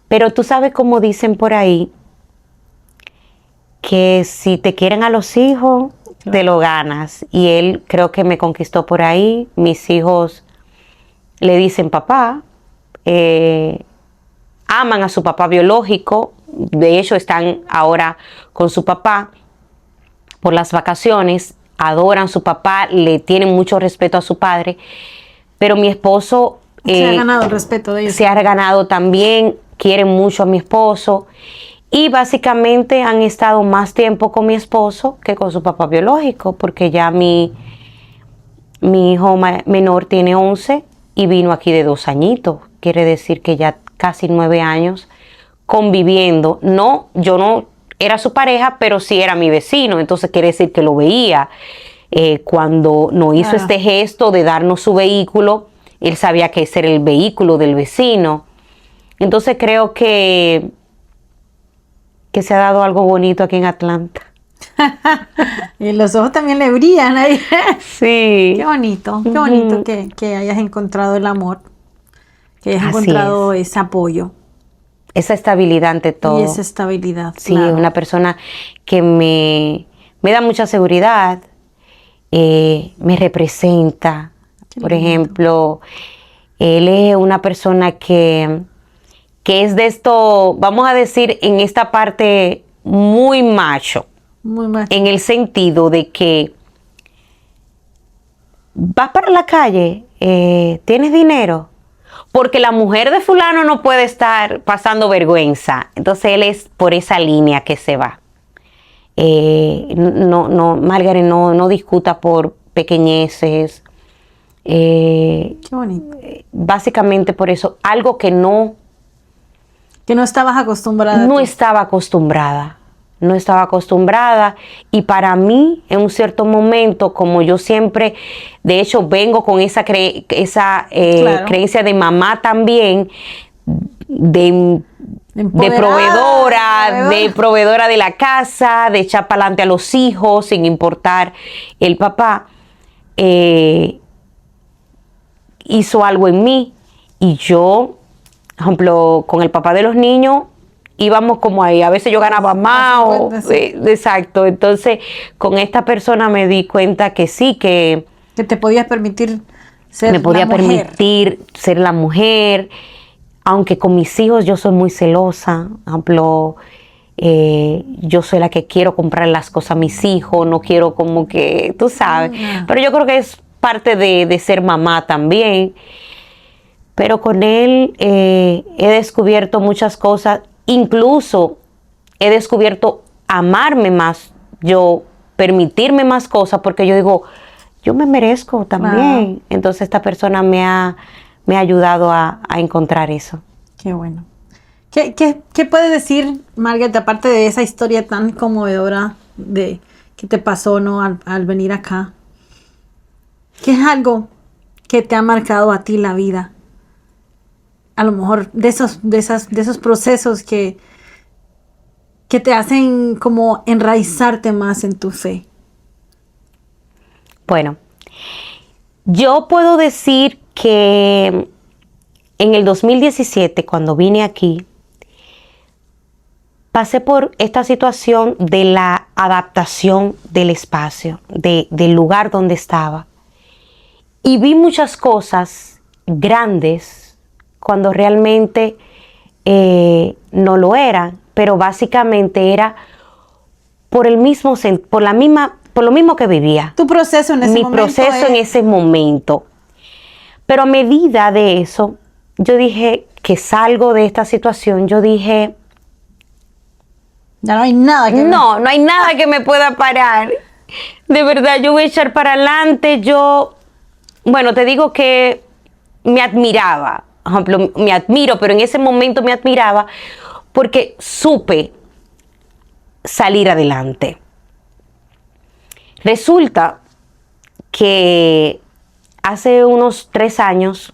Pero tú sabes como dicen por ahí, que si te quieren a los hijos, claro, te lo ganas. Y él creo que me conquistó por ahí. Mis hijos le dicen papá, aman a su papá biológico. De hecho están ahora con su papá por las vacaciones, adoran a su papá, le tienen mucho respeto a su padre. Pero mi esposo se ha ganado el respeto de ellos. Se ha ganado también, quieren mucho a mi esposo. Y básicamente han estado más tiempo con mi esposo que con su papá biológico, porque ya mi hijo menor tiene 11 y vino aquí de 2 añitos. Quiere decir que ya casi 9 años conviviendo. No, yo no era su pareja, pero sí era mi vecino. Entonces quiere decir que lo veía. Cuando nos hizo este gesto de darnos su vehículo, él sabía que ese era el vehículo del vecino. Entonces creo que se ha dado algo bonito aquí en Atlanta. Y los ojos también le brillan ahí. Sí. Qué bonito que hayas encontrado el amor, que hayas encontrado ese apoyo. Esa estabilidad ante todo. Y esa estabilidad. Sí, claro. Una persona que me da mucha seguridad, me representa. Por ejemplo, él es una persona que es de esto, vamos a decir, en esta parte muy macho. Muy macho. En el sentido de que vas para la calle, tienes dinero, porque la mujer de fulano no puede estar pasando vergüenza. Entonces él es por esa línea que se va. Margaret, no discuta por pequeñeces. Qué bonito. Básicamente por eso, algo que no estabas acostumbrada. No estaba acostumbrada y para mí en un cierto momento, como yo siempre, de hecho vengo con esa creencia de mamá también, de proveedora de la casa, de echar para adelante a los hijos sin importar el papá, hizo algo en mí y yo, por ejemplo, con el papá de los niños íbamos como ahí, a veces yo ganaba más exacto. Entonces con esta persona me di cuenta que sí, que te podías permitir ser ser la mujer, aunque con mis hijos yo soy muy celosa. Por ejemplo, yo soy la que quiero comprar las cosas a mis hijos, no quiero como que, tú sabes, pero yo creo que es parte de ser mamá también. Pero con él he descubierto muchas cosas, incluso he descubierto amarme más, yo permitirme más cosas, porque yo digo, yo me merezco también. Wow. Entonces esta persona me ha ayudado a encontrar eso. Qué bueno. ¿Qué puedes decir, Margaret, aparte de esa historia tan conmovedora de que te pasó, ¿no? al venir acá? ¿Qué es algo que te ha marcado a ti la vida? A lo mejor de esos procesos que te hacen como enraizarte más en tu fe. Bueno, yo puedo decir que en el 2017, cuando vine aquí, pasé por esta situación de la adaptación del espacio, del lugar donde estaba. Y vi muchas cosas grandes cuando realmente no lo eran, pero básicamente era por lo mismo que vivía. Tu proceso en ese momento. Mi proceso en ese momento. Pero a medida de eso, yo dije que salgo de esta situación, yo dije, ya no hay nada que no hay nada que me pueda parar. De verdad, yo voy a echar para adelante. Bueno, te digo que me admiraba. Por ejemplo, me admiro, pero en ese momento me admiraba porque supe salir adelante. Resulta que hace unos 3 años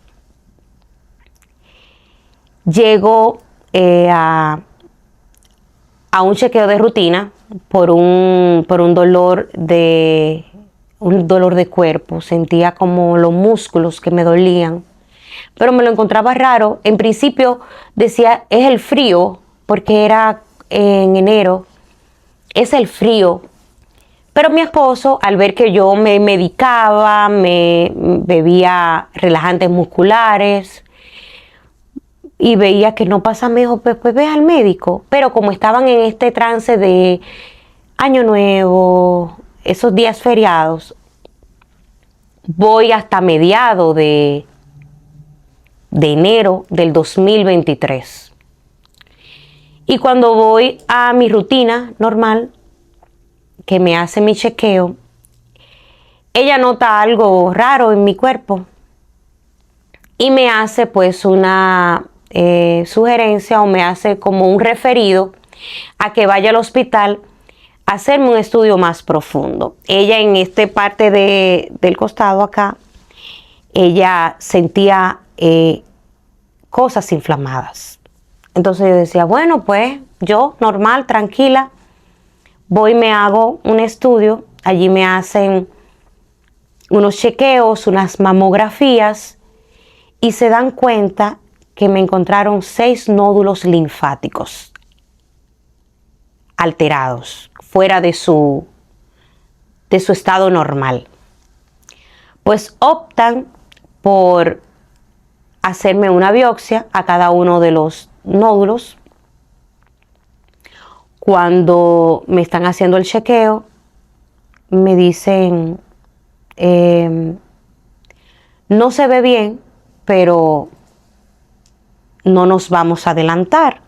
llego a un chequeo de rutina por un dolor de cuerpo. Sentía como los músculos que me dolían, pero me lo encontraba raro. En principio decía, es el frío, porque era en enero, es el frío. Pero mi esposo, al ver que yo me medicaba, me bebía relajantes musculares y veía que no pasa, me dijo, pues ve al médico. Pero como estaban en este trance de Año Nuevo, esos días feriados, voy hasta mediados de enero del 2023. Y cuando voy a mi rutina normal, que me hace mi chequeo, ella nota algo raro en mi cuerpo y me hace pues una sugerencia, o me hace como un referido a que vaya al hospital a hacerme un estudio más profundo. Ella en esta parte del costado acá, ella sentía cosas inflamadas. Entonces yo decía, bueno, pues yo normal, tranquila, voy y me hago un estudio. Allí me hacen unos chequeos, unas mamografías, y se dan cuenta que me encontraron 6 nódulos linfáticos alterados, fuera de su estado normal. Pues optan por hacerme una biopsia a cada uno de los nódulos. Cuando me están haciendo el chequeo, me dicen, no se ve bien, pero no nos vamos a adelantar.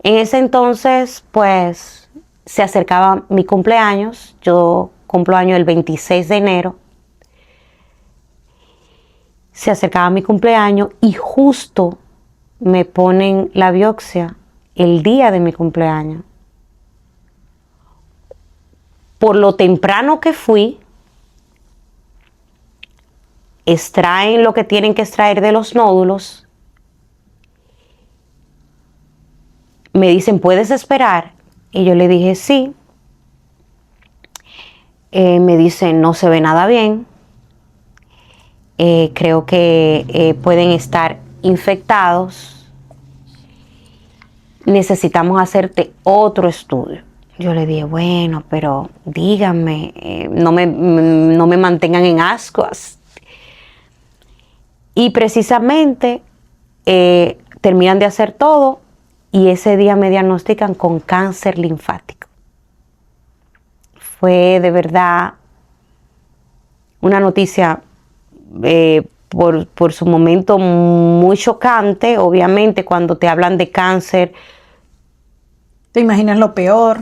En ese entonces, pues, se acercaba mi cumpleaños. Yo cumplo año el 26 de enero. Se acercaba mi cumpleaños y justo me ponen la biopsia el día de mi cumpleaños. Por lo temprano que fui, extraen lo que tienen que extraer de los nódulos. Me dicen, ¿puedes esperar? Y yo le dije, sí. Me dicen, no se ve nada bien. Creo que pueden estar infectados. Necesitamos hacerte otro estudio. Yo le dije, bueno, pero díganme, no me mantengan en ascuas. Y precisamente terminan de hacer todo y ese día me diagnostican con cáncer linfático. Fue de verdad una noticia por su momento muy chocante. Obviamente cuando te hablan de cáncer, te imaginas lo peor.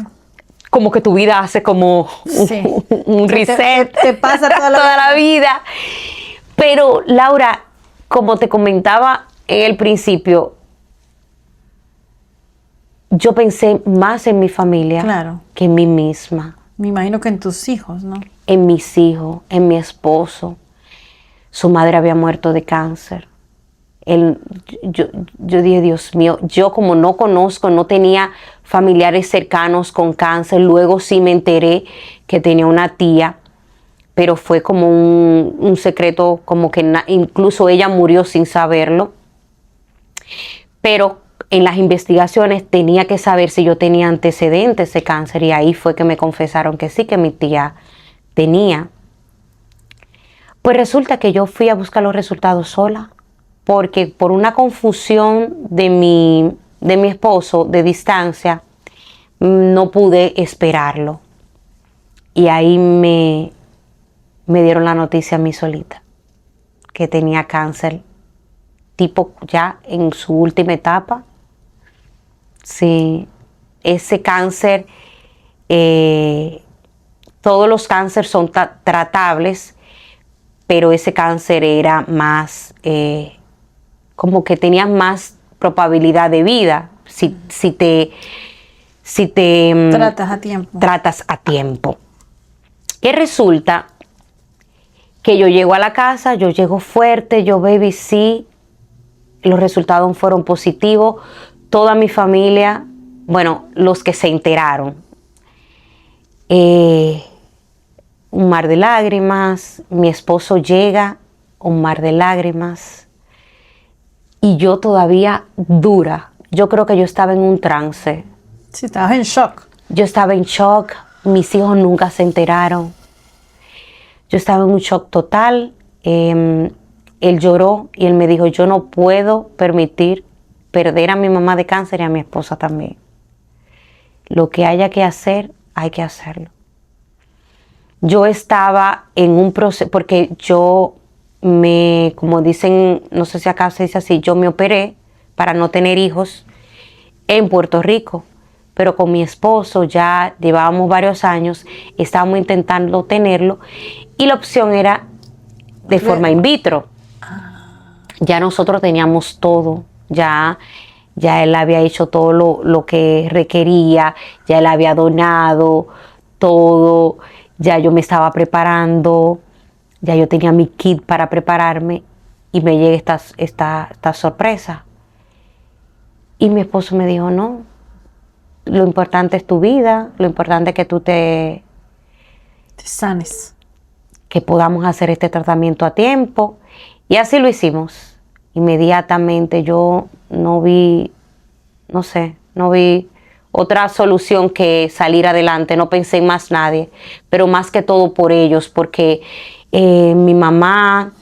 Como que tu vida hace como sí. un reset. Te pasa toda la vida. Pero Laura, como te comentaba en el principio, yo pensé más en mi familia, claro, que en mí misma. Me imagino que en tus hijos, ¿no? En mis hijos, en mi esposo. Su madre había muerto de cáncer. Yo dije, Dios mío, yo como no conozco, no tenía familiares cercanos con cáncer. Luego sí me enteré que tenía una tía, pero fue como un secreto, como que incluso ella murió sin saberlo. Pero en las investigaciones tenía que saber si yo tenía antecedentes de cáncer y ahí fue que me confesaron que sí, que mi tía tenía. Pues resulta que yo fui a buscar los resultados sola, porque por una confusión de mi esposo de distancia, no pude esperarlo. Y ahí me dieron la noticia a mí solita, que tenía cáncer, tipo ya en su última etapa. Sí, ese cáncer, todos los cánceres son tratables, pero ese cáncer era más, como que tenías más probabilidad de vida si te tratas a tiempo. Que resulta que yo llego a la casa, yo llego fuerte, yo baby sí, los resultados fueron positivos, toda mi familia, bueno, los que se enteraron, un mar de lágrimas, mi esposo llega, un mar de lágrimas, y yo todavía dura. Yo creo que yo estaba en un trance. Sí, estabas en shock. Yo estaba en shock, mis hijos nunca se enteraron. Yo estaba en un shock total. Él lloró y él me dijo, yo no puedo permitir perder a mi mamá de cáncer y a mi esposa también. Lo que haya que hacer, hay que hacerlo. Yo estaba en un proceso, porque yo como dicen, no sé si acá se dice así, yo me operé para no tener hijos en Puerto Rico, pero con mi esposo ya llevábamos varios años, estábamos intentando tenerlo y la opción era de forma in vitro. Ya nosotros teníamos todo, ya él había hecho todo lo que requería, ya él había donado todo, ya yo me estaba preparando, ya yo tenía mi kit para prepararme y me llega esta sorpresa. Y mi esposo me dijo, no, lo importante es tu vida, lo importante es que tú te sanes, que podamos hacer este tratamiento a tiempo. Y así lo hicimos. Inmediatamente yo no vi otra solución que salir adelante, no pensé en más nadie, pero más que todo por ellos, porque mi mamá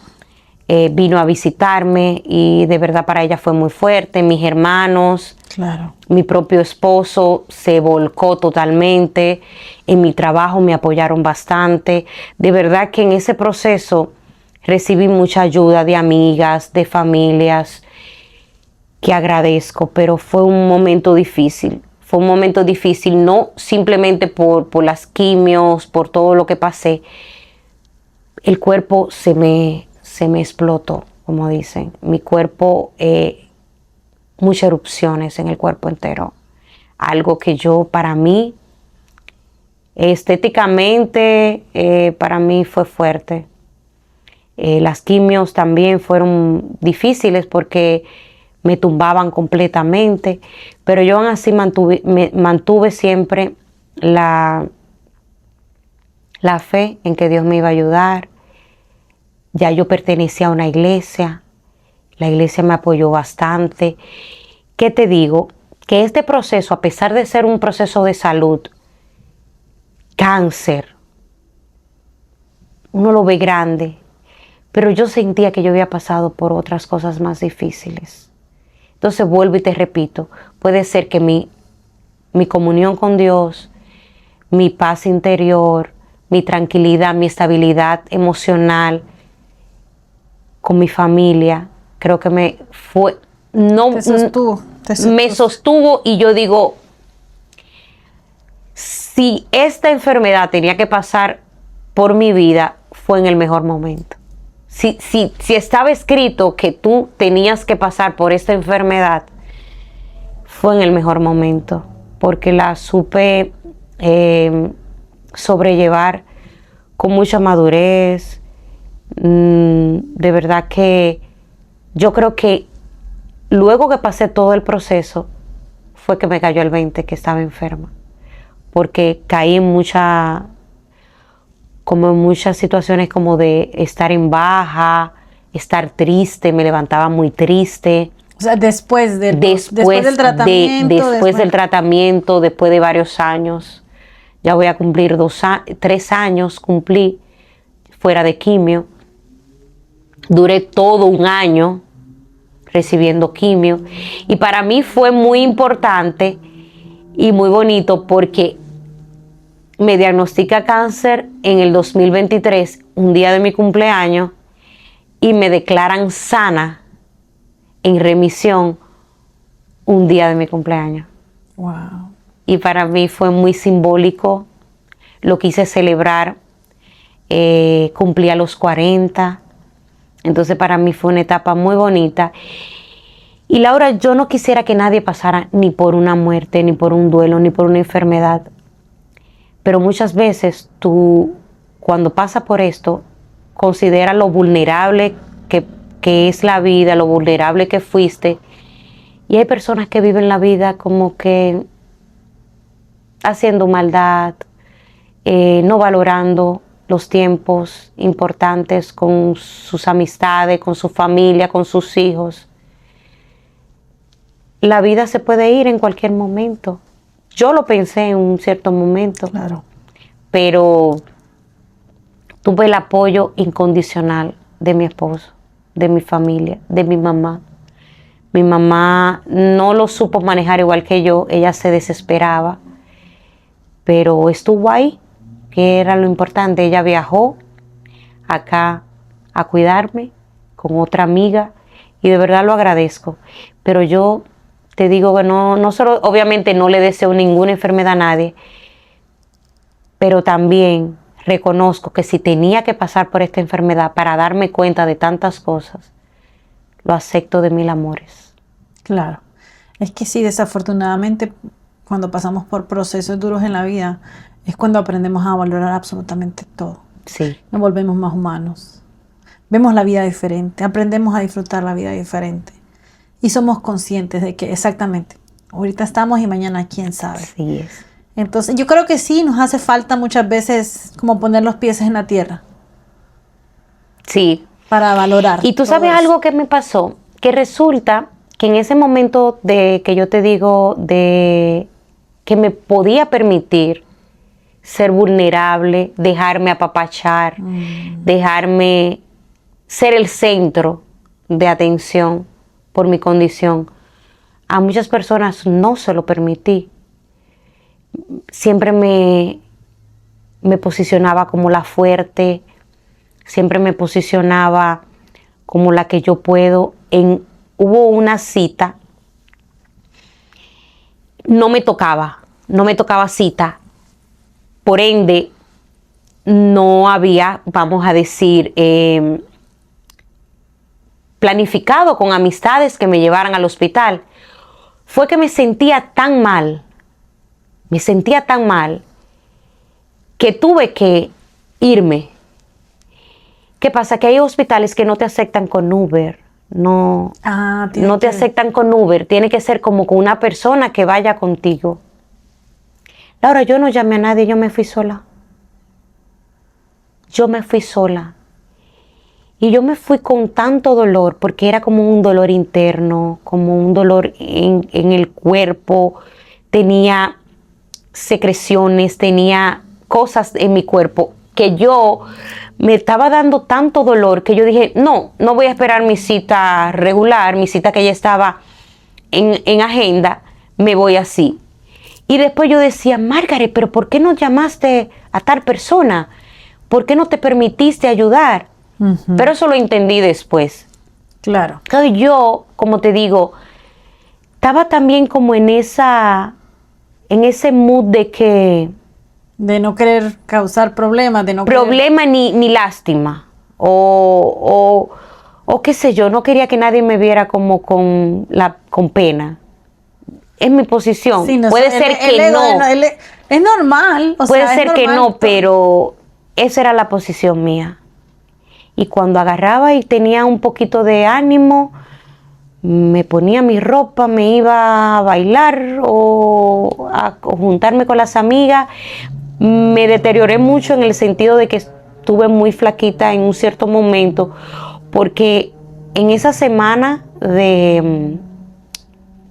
vino a visitarme y de verdad para ella fue muy fuerte, mis hermanos, claro, mi propio esposo se volcó totalmente, en mi trabajo me apoyaron bastante, de verdad que en ese proceso recibí mucha ayuda de amigas, de familias, que agradezco, pero fue un momento difícil. Fue un momento difícil, no simplemente por las quimios, por todo lo que pasé. El cuerpo se me explotó, como dicen. Mi cuerpo, muchas erupciones en el cuerpo entero. Algo que yo, para mí, estéticamente, para mí fue fuerte. Las quimios también fueron difíciles porque me tumbaban completamente, pero yo aún así mantuve siempre la fe en que Dios me iba a ayudar. Ya yo pertenecía a una iglesia, la iglesia me apoyó bastante. ¿Qué te digo? Que este proceso, a pesar de ser un proceso de salud, cáncer, uno lo ve grande, pero yo sentía que yo había pasado por otras cosas más difíciles. Entonces vuelvo y te repito, puede ser que mi comunión con Dios, mi paz interior, mi tranquilidad, mi estabilidad emocional con mi familia, creo que me sostuvo y yo digo, si esta enfermedad tenía que pasar por mi vida, fue en el mejor momento. Si estaba escrito que tú tenías que pasar por esta enfermedad, fue en el mejor momento, porque la supe sobrellevar con mucha madurez. De verdad que yo creo que luego que pasé todo el proceso, fue que me cayó el 20 que estaba enferma, porque caí en muchas situaciones como de estar en baja, estar triste, me levantaba muy triste. O sea, después del tratamiento. Después del tratamiento, después de varios años. Ya voy a cumplir 3 años, cumplí fuera de quimio. Duré todo un año recibiendo quimio. Y para mí fue muy importante y muy bonito porque me diagnostica cáncer en el 2023, un día de mi cumpleaños, y me declaran sana, en remisión, un día de mi cumpleaños. Wow. Y para mí fue muy simbólico, lo quise celebrar, cumplí a los 40, entonces para mí fue una etapa muy bonita. Y Laura, yo no quisiera que nadie pasara ni por una muerte, ni por un duelo, ni por una enfermedad, pero muchas veces tú, cuando pasas por esto, considera lo vulnerable que es la vida, lo vulnerable que fuiste, y hay personas que viven la vida como que haciendo maldad, no valorando los tiempos importantes con sus amistades, con su familia, con sus hijos. La vida se puede ir en cualquier momento. Yo lo pensé en un cierto momento, Claro. pero tuve el apoyo incondicional de mi esposo, de mi familia, de mi mamá. Mi mamá no lo supo manejar igual que yo, ella se desesperaba, pero estuvo ahí, que era lo importante. Ella viajó acá a cuidarme con otra amiga y de verdad lo agradezco. Pero yo te digo que no solo, obviamente no le deseo ninguna enfermedad a nadie, pero también reconozco que si tenía que pasar por esta enfermedad para darme cuenta de tantas cosas, lo acepto de 1000 amores. Claro. Es que sí, desafortunadamente, cuando pasamos por procesos duros en la vida, es cuando aprendemos a valorar absolutamente todo. Sí. Nos volvemos más humanos. Vemos la vida diferente, aprendemos a disfrutar la vida diferente. Y somos conscientes de que exactamente, ahorita estamos y mañana quién sabe. Así es. Entonces yo creo que sí, nos hace falta muchas veces como poner los pies en la tierra. Sí. Para valorar. Y tú sabes eso. algo que me pasó, que resulta que en ese momento de que yo te digo de que me podía permitir ser vulnerable, dejarme apapachar, dejarme ser el centro de atención por mi condición, a muchas personas no se lo permití. Siempre me posicionaba como la fuerte, siempre me posicionaba como la que yo puedo. Hubo una cita, no me tocaba cita, por ende no había, vamos a decir, planificado con amistades que me llevaran al hospital. Fue que me sentía tan mal, que tuve que irme. ¿Qué pasa? Que hay hospitales que no te aceptan con Uber, no te aceptan con Uber, tiene que ser como con una persona que vaya contigo. Laura, yo no llamé a nadie, yo me fui sola. Y yo me fui con tanto dolor, porque era como un dolor interno, como un dolor en el cuerpo. Tenía secreciones, tenía cosas en mi cuerpo que yo me estaba dando tanto dolor que yo dije, no voy a esperar mi cita regular, mi cita que ya estaba en agenda, me voy así. Y después yo decía, Margaret, pero ¿por qué no llamaste a tal persona? ¿Por qué no te permitiste ayudar? Uh-huh. Pero eso lo entendí después. Claro. Entonces yo, como te digo, estaba también como en ese mood de que... De no querer causar problemas, de no problema ni lástima. O qué sé yo, no quería que nadie me viera como con pena. Es mi posición. Sí, no, puede ser que no. Es normal. Puede ser que no, pero esa era la posición mía. Y cuando agarraba y tenía un poquito de ánimo, me ponía mi ropa, me iba a bailar o a juntarme con las amigas. Me deterioré mucho en el sentido de que estuve muy flaquita en un cierto momento, porque en esa semana de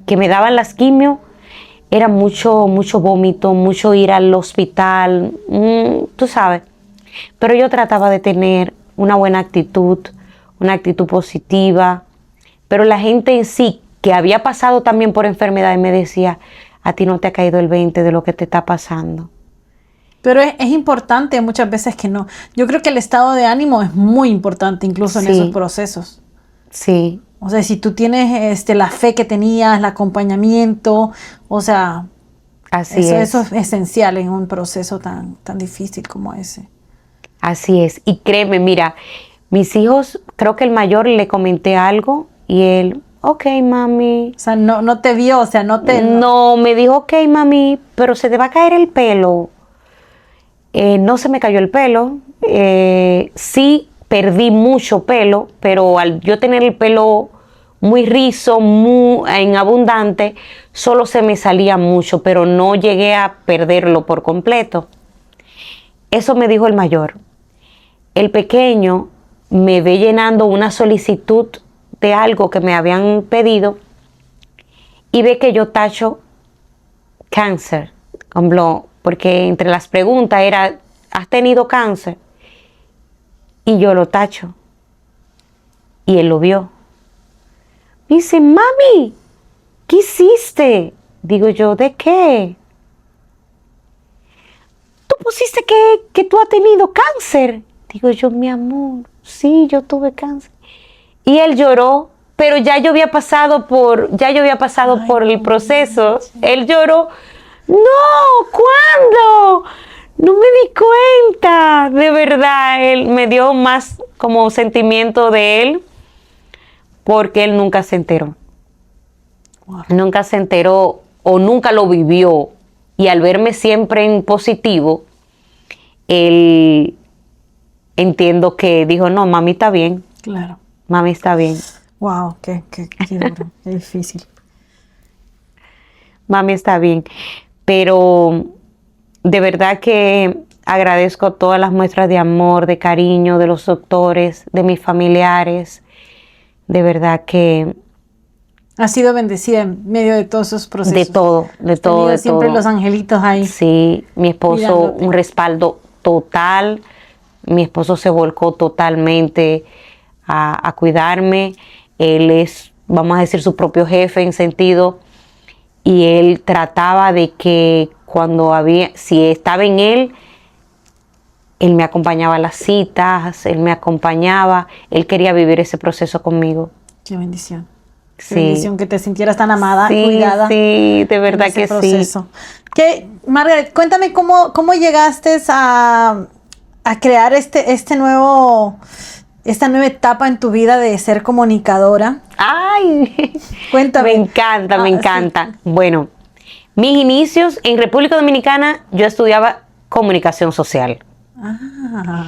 que me daban las quimio, era mucho vómito, mucho ir al hospital, tú sabes. Pero yo trataba de tener una buena actitud, una actitud positiva. Pero la gente en sí, que había pasado también por enfermedades, me decía, a ti no te ha caído el 20 de lo que te está pasando. Pero es importante muchas veces que no. Yo creo que el estado de ánimo es muy importante incluso en Sí. esos procesos. Sí, O sea, si tú tienes la fe que tenías, el acompañamiento, o sea, así eso es. es esencial en un proceso tan difícil como ese. Así es. Y créeme, mira, mis hijos, creo que el mayor le comenté algo y él, ok, mami. O sea, no te vio, o sea, No, me dijo, ok, mami, pero se te va a caer el pelo. No se me cayó el pelo. Sí, perdí mucho pelo, pero al yo tener el pelo muy rizo, muy en abundante, solo se me salía mucho, pero no llegué a perderlo por completo. Eso me dijo el mayor. El pequeño me ve llenando una solicitud de algo que me habían pedido y ve que yo tacho cáncer, porque entre las preguntas era, ¿has tenido cáncer? Y yo lo tacho. Y él lo vio. Me dice, mami, ¿qué hiciste? Digo yo, ¿de qué? Tú pusiste que tú has tenido cáncer. Digo yo, mi amor, sí, yo tuve cáncer. Y él lloró, pero ya yo había pasado por el proceso. Él lloró. No, ¿cuándo? No me di cuenta. De verdad, él me dio más como sentimiento de él, porque él nunca se enteró. Wow. Nunca se enteró o nunca lo vivió. Y al verme siempre en positivo, él entiendo que dijo, no, mami está bien, Claro. mami está bien, Wow, qué duro, qué difícil. mami está bien. Pero de verdad que agradezco todas las muestras de amor, de cariño de los doctores, de mis familiares. De verdad que Has sido bendecida en medio de todos esos procesos. de todo, de Has todo, tenido de siempre todo. los angelitos ahí. Sí, mi esposo, Cuidándote. un respaldo total. Mi esposo se volcó totalmente a cuidarme. Él es, vamos a decir, su propio jefe en sentido. Y él trataba de que si estaba en él me acompañaba a las citas, él me acompañaba. Él quería vivir ese proceso conmigo. Qué bendición. Qué Sí. bendición que te sintieras tan amada, Sí, cuidada. sí, de verdad en ese que proceso. Margaret, cuéntame cómo llegaste a crear esta nueva etapa en tu vida de ser comunicadora. ¡Ay! Cuéntame. Me encanta, me Sí. encanta. Bueno, mis inicios en República Dominicana, yo estudiaba comunicación social. Ah,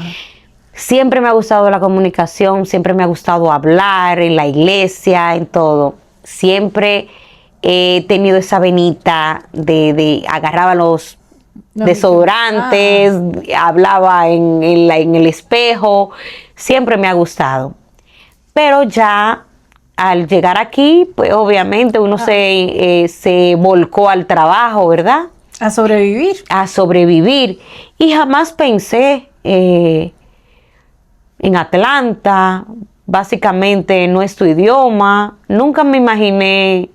Siempre me ha gustado la comunicación, siempre me ha gustado hablar en la iglesia, en todo. Siempre he tenido esa venita de agarraba los desodorantes, hablaba en el espejo. Siempre me ha gustado. Pero ya al llegar aquí, pues obviamente uno se volcó al trabajo, ¿verdad? a sobrevivir. A sobrevivir. Y jamás pensé en Atlanta, básicamente nuestro idioma. Nunca me imaginé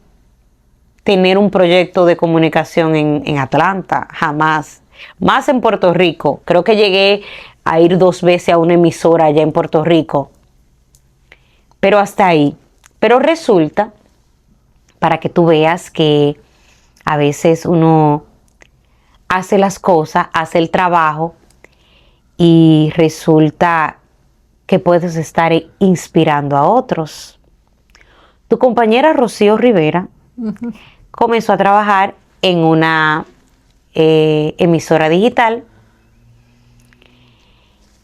tener un proyecto de comunicación en Atlanta, jamás. Más en Puerto Rico. Creo que llegué a ir 2 veces a una emisora allá en Puerto Rico. Pero hasta ahí. Pero resulta, para que tú veas que a veces uno hace las cosas, hace el trabajo y resulta que puedes estar inspirando a otros. Tu compañera Rocío Rivera comenzó a trabajar en una emisora digital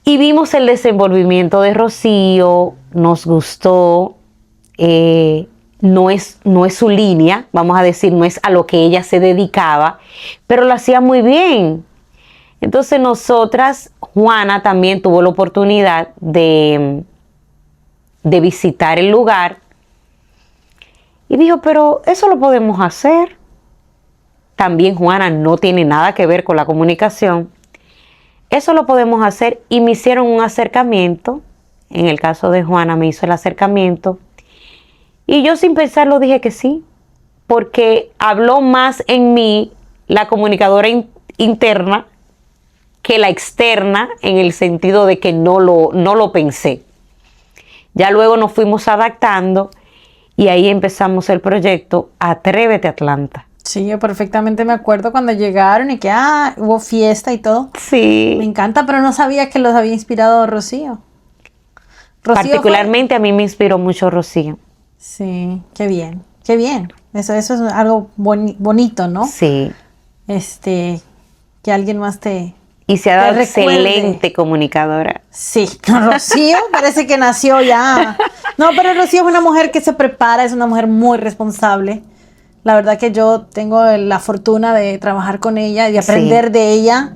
y vimos el desenvolvimiento de Rocío, nos gustó. No es su línea, vamos a decir, no es a lo que ella se dedicaba, pero lo hacía muy bien. Entonces nosotras, Juana también tuvo la oportunidad de visitar el lugar Y dijo, pero eso lo podemos hacer. También Juana no tiene nada que ver con la comunicación. Eso lo podemos hacer y me hicieron un acercamiento. En el caso de Juana me hizo el acercamiento. Y yo sin pensarlo dije que sí, porque habló más en mí la comunicadora interna que la externa, en el sentido de que no lo pensé. Ya luego nos fuimos adaptando y ahí empezamos el proyecto Atrévete Atlanta. Sí, yo perfectamente me acuerdo cuando llegaron y que hubo fiesta y todo. Sí. Me encanta, pero no sabía que los había inspirado Rocío. Particularmente a mí me inspiró mucho Rocío. Sí, qué bien, qué bien. Eso es algo bonito, ¿no? Sí. Que alguien más te Y se ha dado te recuerde. excelente comunicadora. Sí, Rocío parece que nació ya. No, pero Rocío es una mujer que se prepara, es una mujer muy responsable. La verdad que yo tengo la fortuna de trabajar con ella, de aprender de ella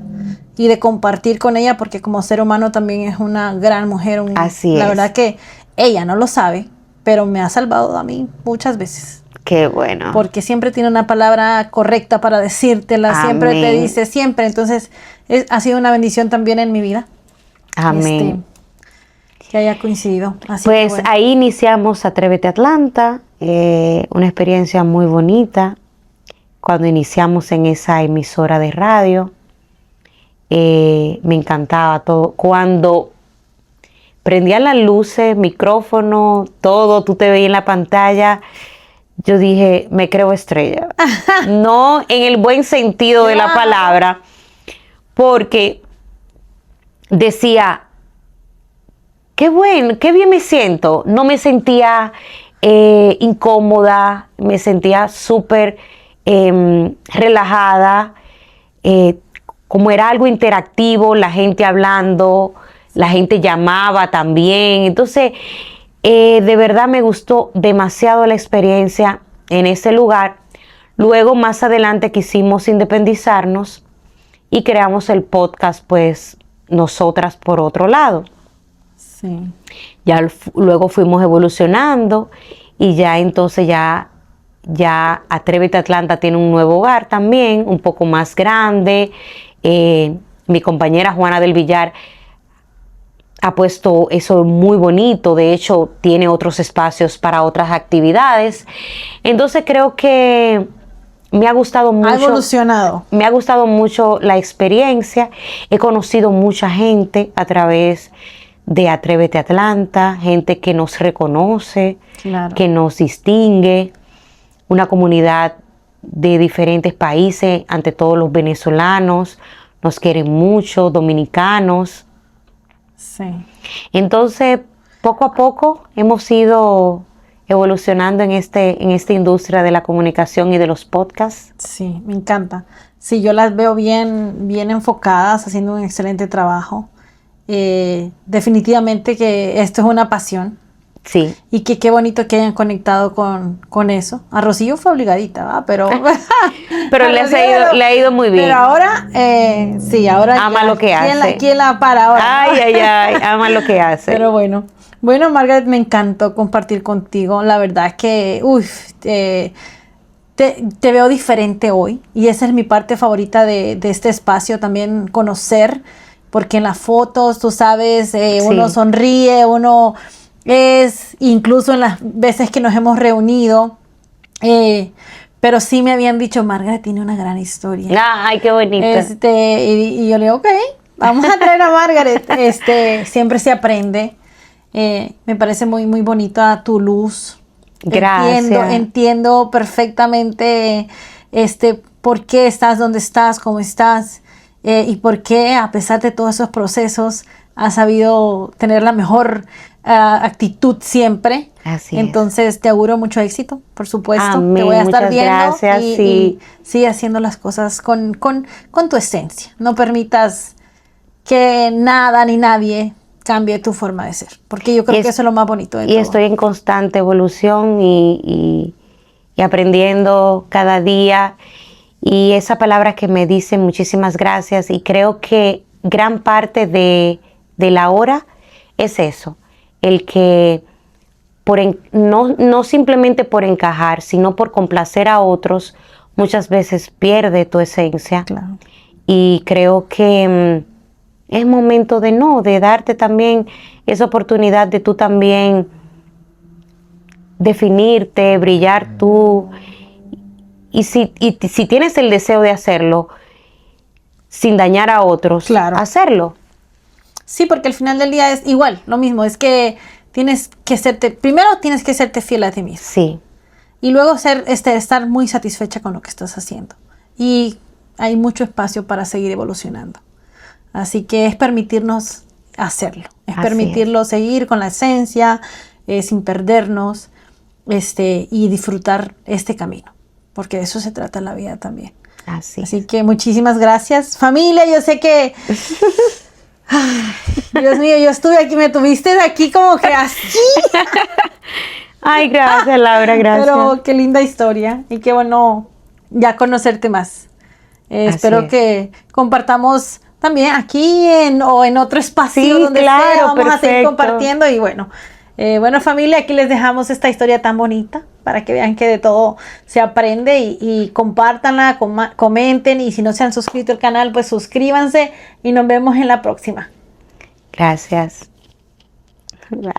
y de compartir con ella, porque como ser humano también es una gran mujer. Así es. La verdad que ella no lo sabe, pero me ha salvado a mí muchas veces. Qué bueno. Porque siempre tiene una palabra correcta para decírtela, Amén. siempre te dice, siempre. Entonces, ha sido una bendición también en mi vida. Amén. Que haya coincidido. Así pues que bueno. ahí iniciamos Atrévete Atlanta, una experiencia muy bonita. Cuando iniciamos en esa emisora de radio, me encantaba todo. Cuando prendían las luces, micrófono, todo, tú te veías en la pantalla, yo dije, me creo estrella. No en el buen sentido de la palabra, porque decía, qué bueno, qué bien me siento. No me sentía incómoda, me sentía súper relajada. Como era algo interactivo, la gente hablando, la gente llamaba también. Entonces, de verdad me gustó demasiado la experiencia en ese lugar. Luego, más adelante, quisimos independizarnos y creamos el podcast, pues, nosotras por otro lado. Sí. Ya luego fuimos evolucionando y ya entonces ya Atrévete Atlanta tiene un nuevo hogar también, un poco más grande. Mi compañera Juana del Villar ha puesto eso muy bonito, de hecho tiene otros espacios para otras actividades. Entonces creo que me ha gustado mucho. Ha evolucionado. Me ha gustado mucho la experiencia. He conocido mucha gente a través de Atrévete Atlanta, gente que nos reconoce, Claro. que nos distingue, una comunidad de diferentes países, ante todo los venezolanos, nos quieren mucho, dominicanos. Sí. Entonces, poco a poco hemos ido evolucionando en esta industria de la comunicación y de los podcasts. Sí, me encanta. Sí, yo las veo bien enfocadas, haciendo un excelente trabajo. Definitivamente que esto es una pasión. Sí. Y que qué bonito que hayan conectado con eso. A Rocío fue obligadita, ¿va? Pero le ha ido muy bien. Pero ahora, sí, ahora ama lo que hace. ¿Quién la para ahora? Ay, ama lo que hace. Pero bueno, Margaret, me encantó compartir contigo. La verdad es que, te veo diferente hoy. Y esa es mi parte favorita de este espacio, también conocer. Porque en las fotos, tú sabes, uno sonríe, uno incluso en las veces que nos hemos reunido, pero sí me habían dicho, Margaret tiene una gran historia. Ay, qué bonito. Y yo le digo, ok, vamos a traer a Margaret. Siempre se aprende. Me parece muy, muy bonita tu luz. Gracias. Entiendo perfectamente por qué estás donde estás, cómo estás, y por qué, a pesar de todos esos procesos, has sabido tener la mejor actitud siempre. Así Entonces te auguro mucho éxito, por supuesto. Amén. Te voy a estar Muchas viendo gracias, y sigue haciendo las cosas con tu esencia. No permitas que nada ni nadie cambie tu forma de ser, porque yo creo que eso es lo más bonito de todo. Y estoy en constante evolución y aprendiendo cada día. Y esa palabra que me dicen, muchísimas gracias, y creo que gran parte de la hora es eso, el que no simplemente por encajar, sino por complacer a otros, muchas veces pierde tu esencia. Claro. Y creo que es momento de darte también esa oportunidad de tú también definirte, brillar tú. Y si tienes el deseo de hacerlo sin dañar a otros, Claro. hacerlo. Sí, porque al final del día es igual, lo mismo, es que primero tienes que serte fiel a ti mismo. Sí. Y luego estar muy satisfecha con lo que estás haciendo. Y hay mucho espacio para seguir evolucionando. Así que es permitirnos hacerlo. Es permitirlo seguir con la esencia, sin perdernos, y disfrutar este camino. Porque de eso se trata la vida también. Así que muchísimas gracias. Familia, yo sé que... Ay, Dios mío, yo estuve aquí, me tuviste aquí como que así. Ay, gracias, Laura, gracias. Pero qué linda historia y qué bueno ya conocerte más. Espero que compartamos también aquí o en otro espacio donde sea. Vamos a seguir compartiendo y bueno, familia, aquí les dejamos esta historia tan bonita para que vean que de todo se aprende y compártanla, comenten y si no se han suscrito al canal, pues suscríbanse y nos vemos en la próxima. Gracias. Bye.